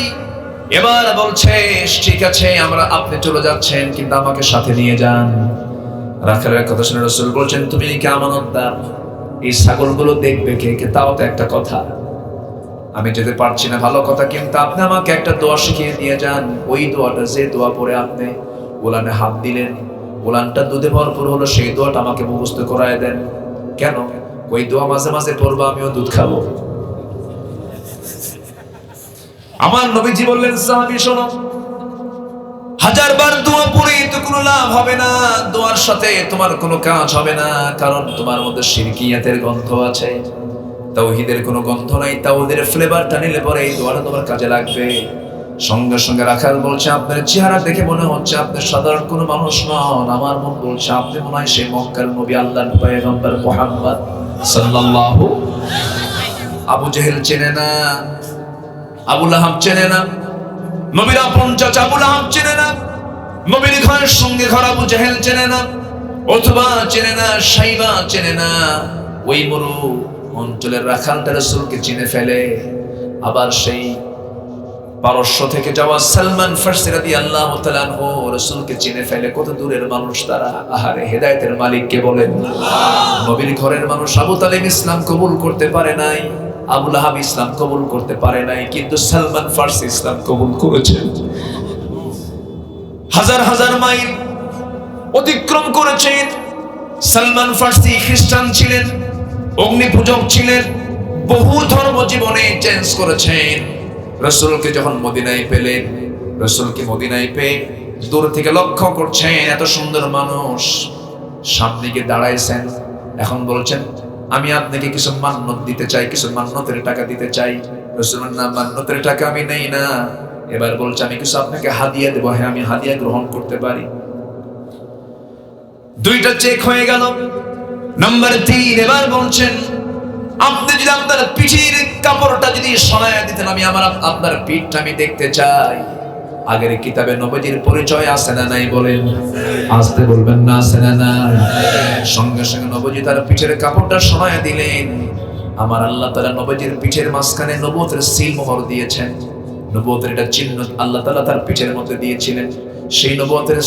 এবার বলছে, ঠিক আছে, আপনি চলে যাচ্ছেন, কিন্তু আমাকে সাথে নিয়ে যান। রাখালের কথা শুনে রাসূল বলছেন, তুমি কি আমানতদার? এই ছাগলগুলো দেখবে কে? তাও তো একটা কথা। আমি যেতে পারছি না, ভালো কথা, কিন্তু আপনি আমাকে একটা দোয়া শিখিয়ে দিয়ে যান। ওই দোয়াটা, যে দোয়া পরে আপনি ওলানে হাত দিলেন, ওলানটা দুধে ভরপুর হলো, সেই দোয়াটা আমাকে মুখস্থ করায় দেন। কেন? ওই দোয়া মাঝে মাঝে পড়বো, আমিও দুধ খাবো। আমার নবীজি বললেন, সাহাবী শোনো, 1000 বার দোয়া পড়ে তো কোনো লাভ হবে না, দোয়ার সাথে তোমার কোনো কাজ হবে না, কারণ তোমার মধ্যে শিরকিয়াতের গন্ধ আছে, তাওহীদের কোনো গন্ধ নাই। তাওহীদের ফ্লেভারটা নিলে পরে এই দোয়াটা তোমার কাজে লাগবে। সঙ্গে সঙ্গে রাখাল বলছে, আপনার চেহারা দেখে মনে হচ্ছে আপনি সাধারণ কোনো মানুষ নন। আমার মন বলছে আপনি মনে হয় সেই মক্কার নবী, আল্লাহর পয়গম্বর মুহাম্মদ সাল্লাল্লাহু। আবু জেহেল চেনে না, আবু লাহাব চেনে না, নবীর আপন চাচা আবু লাহাব চেনে না, নবীর ঘরের সঙ্গে ঘর আবু জেহেল চেনে না, অথবা চেনে না, সাইবা চেনে না। ওই মরু অঞ্চলের রাখালটা রাসূলকে চিনে ফেলে। আবার সেই পারস্য থেকে যাওয়া সালমান ফারসি রাদিয়াল্লাহু তাআলা আনহু রাসূলকে চিনে ফেলে। কত দূরের মানুষ তারা! আহারে, হেদায়েতের মালিক কে বলেন? নবীর ঘরের মানুষ। আবু তালিব ইসলাম কবুল করতে পারে নাই, আবু লাহাব ইসলাম কবুল করতে পারে নাই, কিন্তু সালমান ফারসি ইসলাম কবুল করেছেন। হাজার হাজার মাইল অতিক্রম করেছেন, সালমান ফার্সি খ্রিস্টান ছিলেন, অগ্নি পূজক ছিলেন, বহু ধর্ম জীবনে চেঞ্জ করেছেন। রাসূলকে যখন মদিনায় পেলেন, রাসূলকে মদিনায় পেয়ে দূর থেকে লক্ষ্য করছেন, এত সুন্দর মানুষ, সামনে গিয়ে দাঁড়াইছেন। এখন বলছেন, আমি আপনাকে কিছু মান্নত দিতে চাই, কিছু মান্নতের টাকা দিতে চাই। রাসূল বললেন, না, মান্নতের টাকা আমি নেই না। এবার বলছে, আমি কিছু আপনাকে হাদিয়া দেবো। হ্যাঁ, আমি হাদিয়া গ্রহণ করতে পারি। দুইটা চেক হয়ে গেল। নাম্বার 3, এবার বলছেন, আপনি যদি আপনার পিঠের কাপড়টা যদি সরাইয়া দিতেন, আমি আপনার পিঠটা আমি দেখতে চাই। আগের কিতাবে নবীজির পরিচয় আছে না নাই বলেন? আসতে বলবেন না, আছে না নাই? সঙ্গে সঙ্গে নবীজি তার পিঠের কাপড়টা সরাইয়া দিলেন। আমার আল্লাহ তাআলা নবীজির পিঠের মাঝখানে নবুয়তের সিল মোহর দিয়েছেন। নবুয়তের এটা চিহ্ন আল্লাহ তাআলা তার পিঠের মধ্যে দিয়েছিলেন। সেই নবুয়তের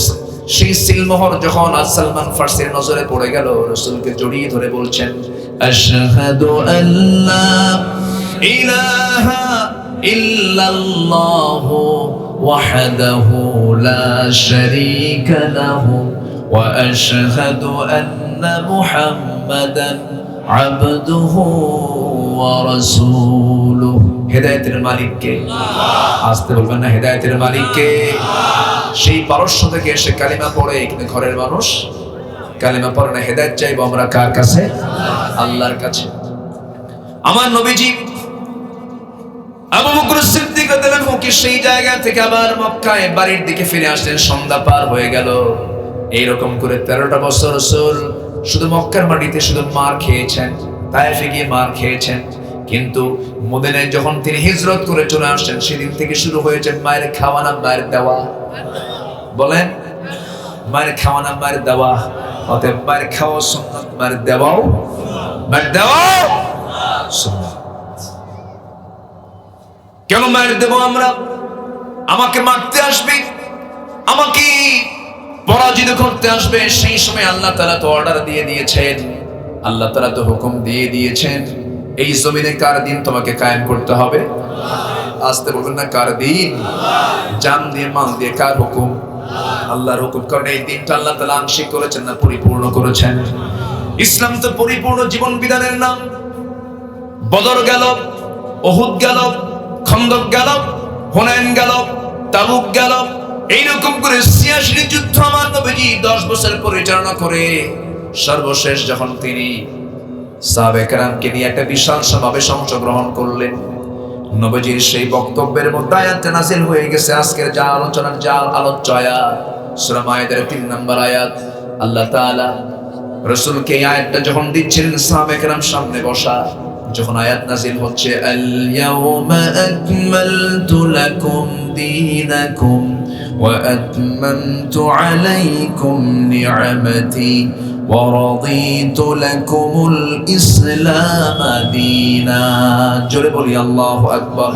সেই সিল মোহর যখন সালমান ফার্সির নজরে পড়ে গেল, রাসূলকে জড়িয়ে ধরে বলছেন, আশহাদু আল্লা ইলাহা ইল্লাল্লাহু ওয়াহদাহু লা শারীকা লাহু ওয়া আশহাদু আন্না মুহাম্মাদান আবদুহু ওয়া রাসূলুহু। হেদায়েতের মালিক কে? আসতে বলবেন না, হেদায়েতের মালিক কে? সেই পারস্য থেকে এসে কালিমা পড়ে, কিন্তু ঘরের মানুষ কালিমা পড়ে না। হেদায়েত চাইবো আমরা কার কাছে? আল্লাহর কাছে। আমার নবীজি আবু বকর সিদ্দিক রাদিয়াল্লাহু আনহু সেই জায়গা থেকে আবার মক্কায় বাড়ির দিকে ফিরে আসলেন। সন্ধ্যা পার হয়ে গেল। এইরকম করে 13টা বছর রাসূল শুধু মক্কার মাটিতে শুধু মার খেয়েছেন, তায়েফে গিয়ে মার খেয়েছেন। কিন্তু মদিনায় যখন তিনি হিজরত করে চলে আসছেন, সেদিন থেকে শুরু হয়েছে মায়ের খাওয়ানা, মায়ের দেওয়া। বলেন, মায়ের খাওয়ানা, মায়ের দেওয়া। অতএব মায়ের খাওয়া সুন্নাত, মায়ের দেওয়াও, মায়ের দেওয়াও সুন্নাত। কেন মায়ের দেব আমরা? আমাকে মারতে আসবে, আমাকে পরাজিত করতে আসবে। সেই সময় আল্লাহ তাআলা তো অর্ডার দিয়ে দিয়েছেন, আল্লাহ তাআলা তো হুকুম দিয়ে দিয়েছেন, এই জমিনে কার দিন তোমাকে কায়েম করতে হবে? আসতে বলবেন না, কার দিন? জান দিয়ে, মাল দিয়ে, কার হুকুম? আল্লাহর হুকুম। কারণ এই দিনটা আল্লাহ তাআলা আংশিক করেছেন না পরিপূর্ণ করেছেন? ইসলাম তো পরিপূর্ণ জীবন বিধানের নাম। বদর গেল, উহুদ গেল, খন্দক গেল, হুনাইন গেল, তাবুক গেল, এইরকম করে ৮৬ যুদ্ধ আমার নবীজি 10 বছর পরিচালনা করে সর্বশেষ যখন তিনি সাহাবায়ে কেরামকে নিয়ে একটা বিশাল সমাবেশ অংশগ্রহণ করলেন, নবীজির সেই বক্তব্যের মধ্যে আয়াত নাযিল হয়ে গেছে। আজকের যা আলোচনার যা আলোচ্য আয়াত সূরা মায়েদার ৩ নম্বর আয়াত। আল্লাহ তাআলা রাসূলকে এই আয়াতটা যখন দিচ্ছিলেন, সাহাবায়ে কেরাম সামনে বসা, যখন আয়াত নাযিল হচ্ছে, আল ইয়াউমা আকমালতু লাকুম দীনাকুম ওয়া আতমামতু আলাইকুম নি'মাতি ওয়া রাদিতু লাকুমুল ইসলাম দীনা। জোরে বলি আল্লাহু আকবার,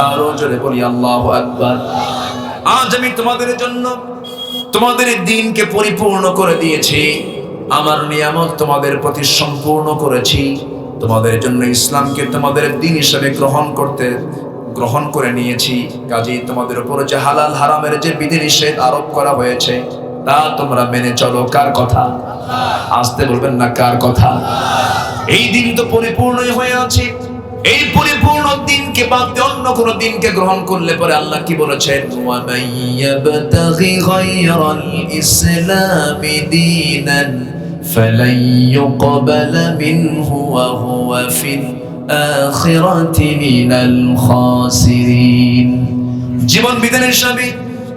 আরো জোরে বলি আল্লাহু আকবার। আজ আমি তোমাদের জন্য তোমাদের দ্বীনকে পরিপূর্ণ করে দিয়েছি, আমার নিয়ামত তোমাদের প্রতি সম্পূর্ণ করেছি। তোমাদের জন্য ইসলামকে তোমাদের দ্বীন হিসেবে গ্রহণ করে নিয়েছি। কাজেই তোমাদের উপর যে হালাল হারামের যে বিধিনিষেধ আরোপ করা হয়েছে তা তোমরা মেনে চলো। কার কথা? আসতে বলবেন না, কার কথা? এই দিন তো পরিপূর্ণই হয়ে আছে। এই পরিপূর্ণ দিনকে বাদ দিয়ে অন্য কোন দিনকে গ্রহণ করলে পরে আল্লাহ কি বলেছেন? ওয়া মাইয়াবতাগি গায়রাল ইসলামি দীনান ফালান ইউকবালা মিনহু ওয়া হুয়া ফিল আখিরাতি মিনাল খাসিরিন। জীবন বিধানের হিসাবে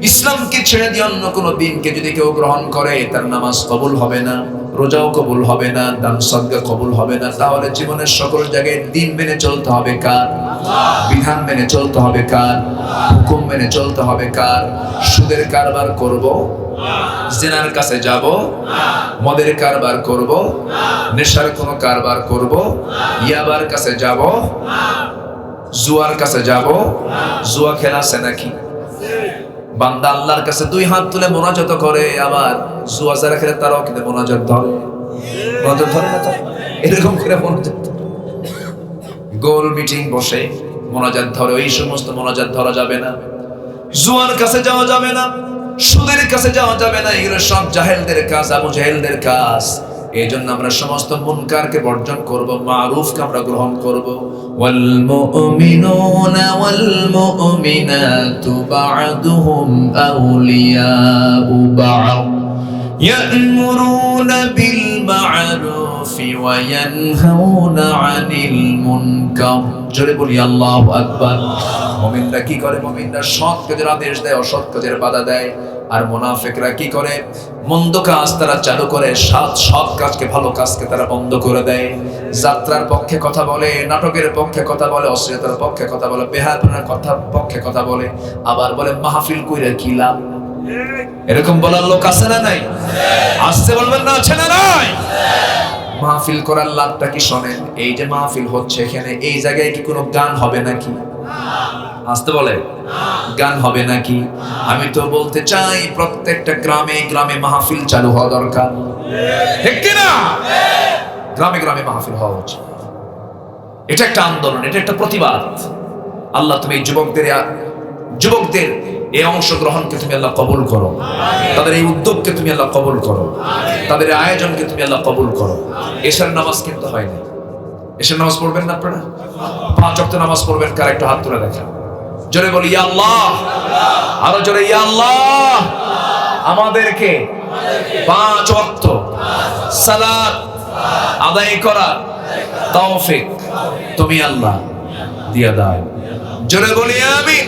ইসলামকে ছেড়ে দিয়ে অন্য কোন দিনকে যদি কেউ গ্রহণ করে, তার নামাজ কবুল হবে না, রোজাও কবুল হবে না, দান সদকা কবুল হবে না। তাহলে জীবনের সকল জায়গায় দিন মেনে চলতে হবে কার? বিধান মেনে চলতে হবে কার? হুকুম মেনে চলতে হবে কার? সুদের কারবার করব, জিনার কাছে যাব, মদের কারবার করব, নেশার কোন কারবার করব, ইয়াবার কাছে যাব, জুয়ার কাছে যাব। জুয়া খেলা আছে নাকি? বান্দা আল্লাহর কাছে 2 হাত তুলে মোনাজাত করে, আবার জুয়া যারা খেলে তারাও কিন্তু মোনাজাত ধরে। মোনাজাত ধরে না? এরকম করে মোনাজাত, গোল মিটিং বসে মোনাজাত ধরে। ওই সমস্ত মোনাজাত ধরা যাবে না। জুয়ার কাছে যাওয়া যাবে না, সুদের কাছে যাওয়া যাবে না। এগুলো সব জাহেলদের কাজ, আবু জাহেলদের কাজ। এই জন্য আমরা সমস্ত মুনকারকে বর্জন করব, মারুফকে আমরা গ্রহণ করব। ওয়াল মুমিনুনা ওয়াল মুমিনাতু বা'দুহুম আউলিয়াউ বা'দ يأمرون بالمعروف وينهون عن المنكر জোরে বলি আল্লাহু আকবার। মুমিনরা কি করে? মুমিনরা সৎ কাজের আদেশ দেয়, অসৎ কাজের বাধা দেয়। আর মুনাফিকরা কি করে? মন্দ কাজ তারা চালু করে, সৎ কাজকে, ভালো কাজকে তারা বন্ধ করে দেয়। যাত্রার পক্ষে কথা বলে, নাটকের পক্ষে কথা বলে, অশ্লীলতার পক্ষে কথা বলে, বেহায়াপনার পক্ষে কথা বলে, আবার বলে মাহফিল কইরা কি লাভ। এরকম বলার লোক আছে না নাই? আসতে বলবেন না, আছে না নাই? মাহফিল করার লাভটা কি শোনেন? এই যে মাহফিল হচ্ছে এখানে, এই জায়গায় কি কোনো গান হবে নাকি? আসতে বলে গান হবে নাকি? আমি তো বলতে চাই প্রত্যেকটা গ্রামে গ্রামে মাহফিল চালু হওয়া দরকার, ঠিক কি না? গ্রামে গ্রামে মাহফিল হওয়া উচিত। এটা একটা আন্দোলন, এটা একটা প্রতিবাদ। আল্লাহ তুমি এই যুবকদের এই অংশগ্রহণকে তুমি আল্লাহ কবুল করো, তাদের এই উদ্যোগকে তুমি আল্লাহ কবুল করো, তাদের আয়োজনকে তুমি আল্লাহ কবুল করো। এশার নামাজ কিন্তু হয়নি। এশার নামাজ পড়বেন না আপনারা? 5 ওয়াক্ত নামাজ পড়বেন কার? একটু হাত তুলে দেখা। জোরে বলি ইয়া আল্লাহ, আরো জোরে ইয়া আল্লাহ। আমাদেরকে 5 ওয়াক্ত সালাত আদায় করার তৌফিক তুমি আল্লাহ দিয়ে দাও। জোরে বলি আমিন।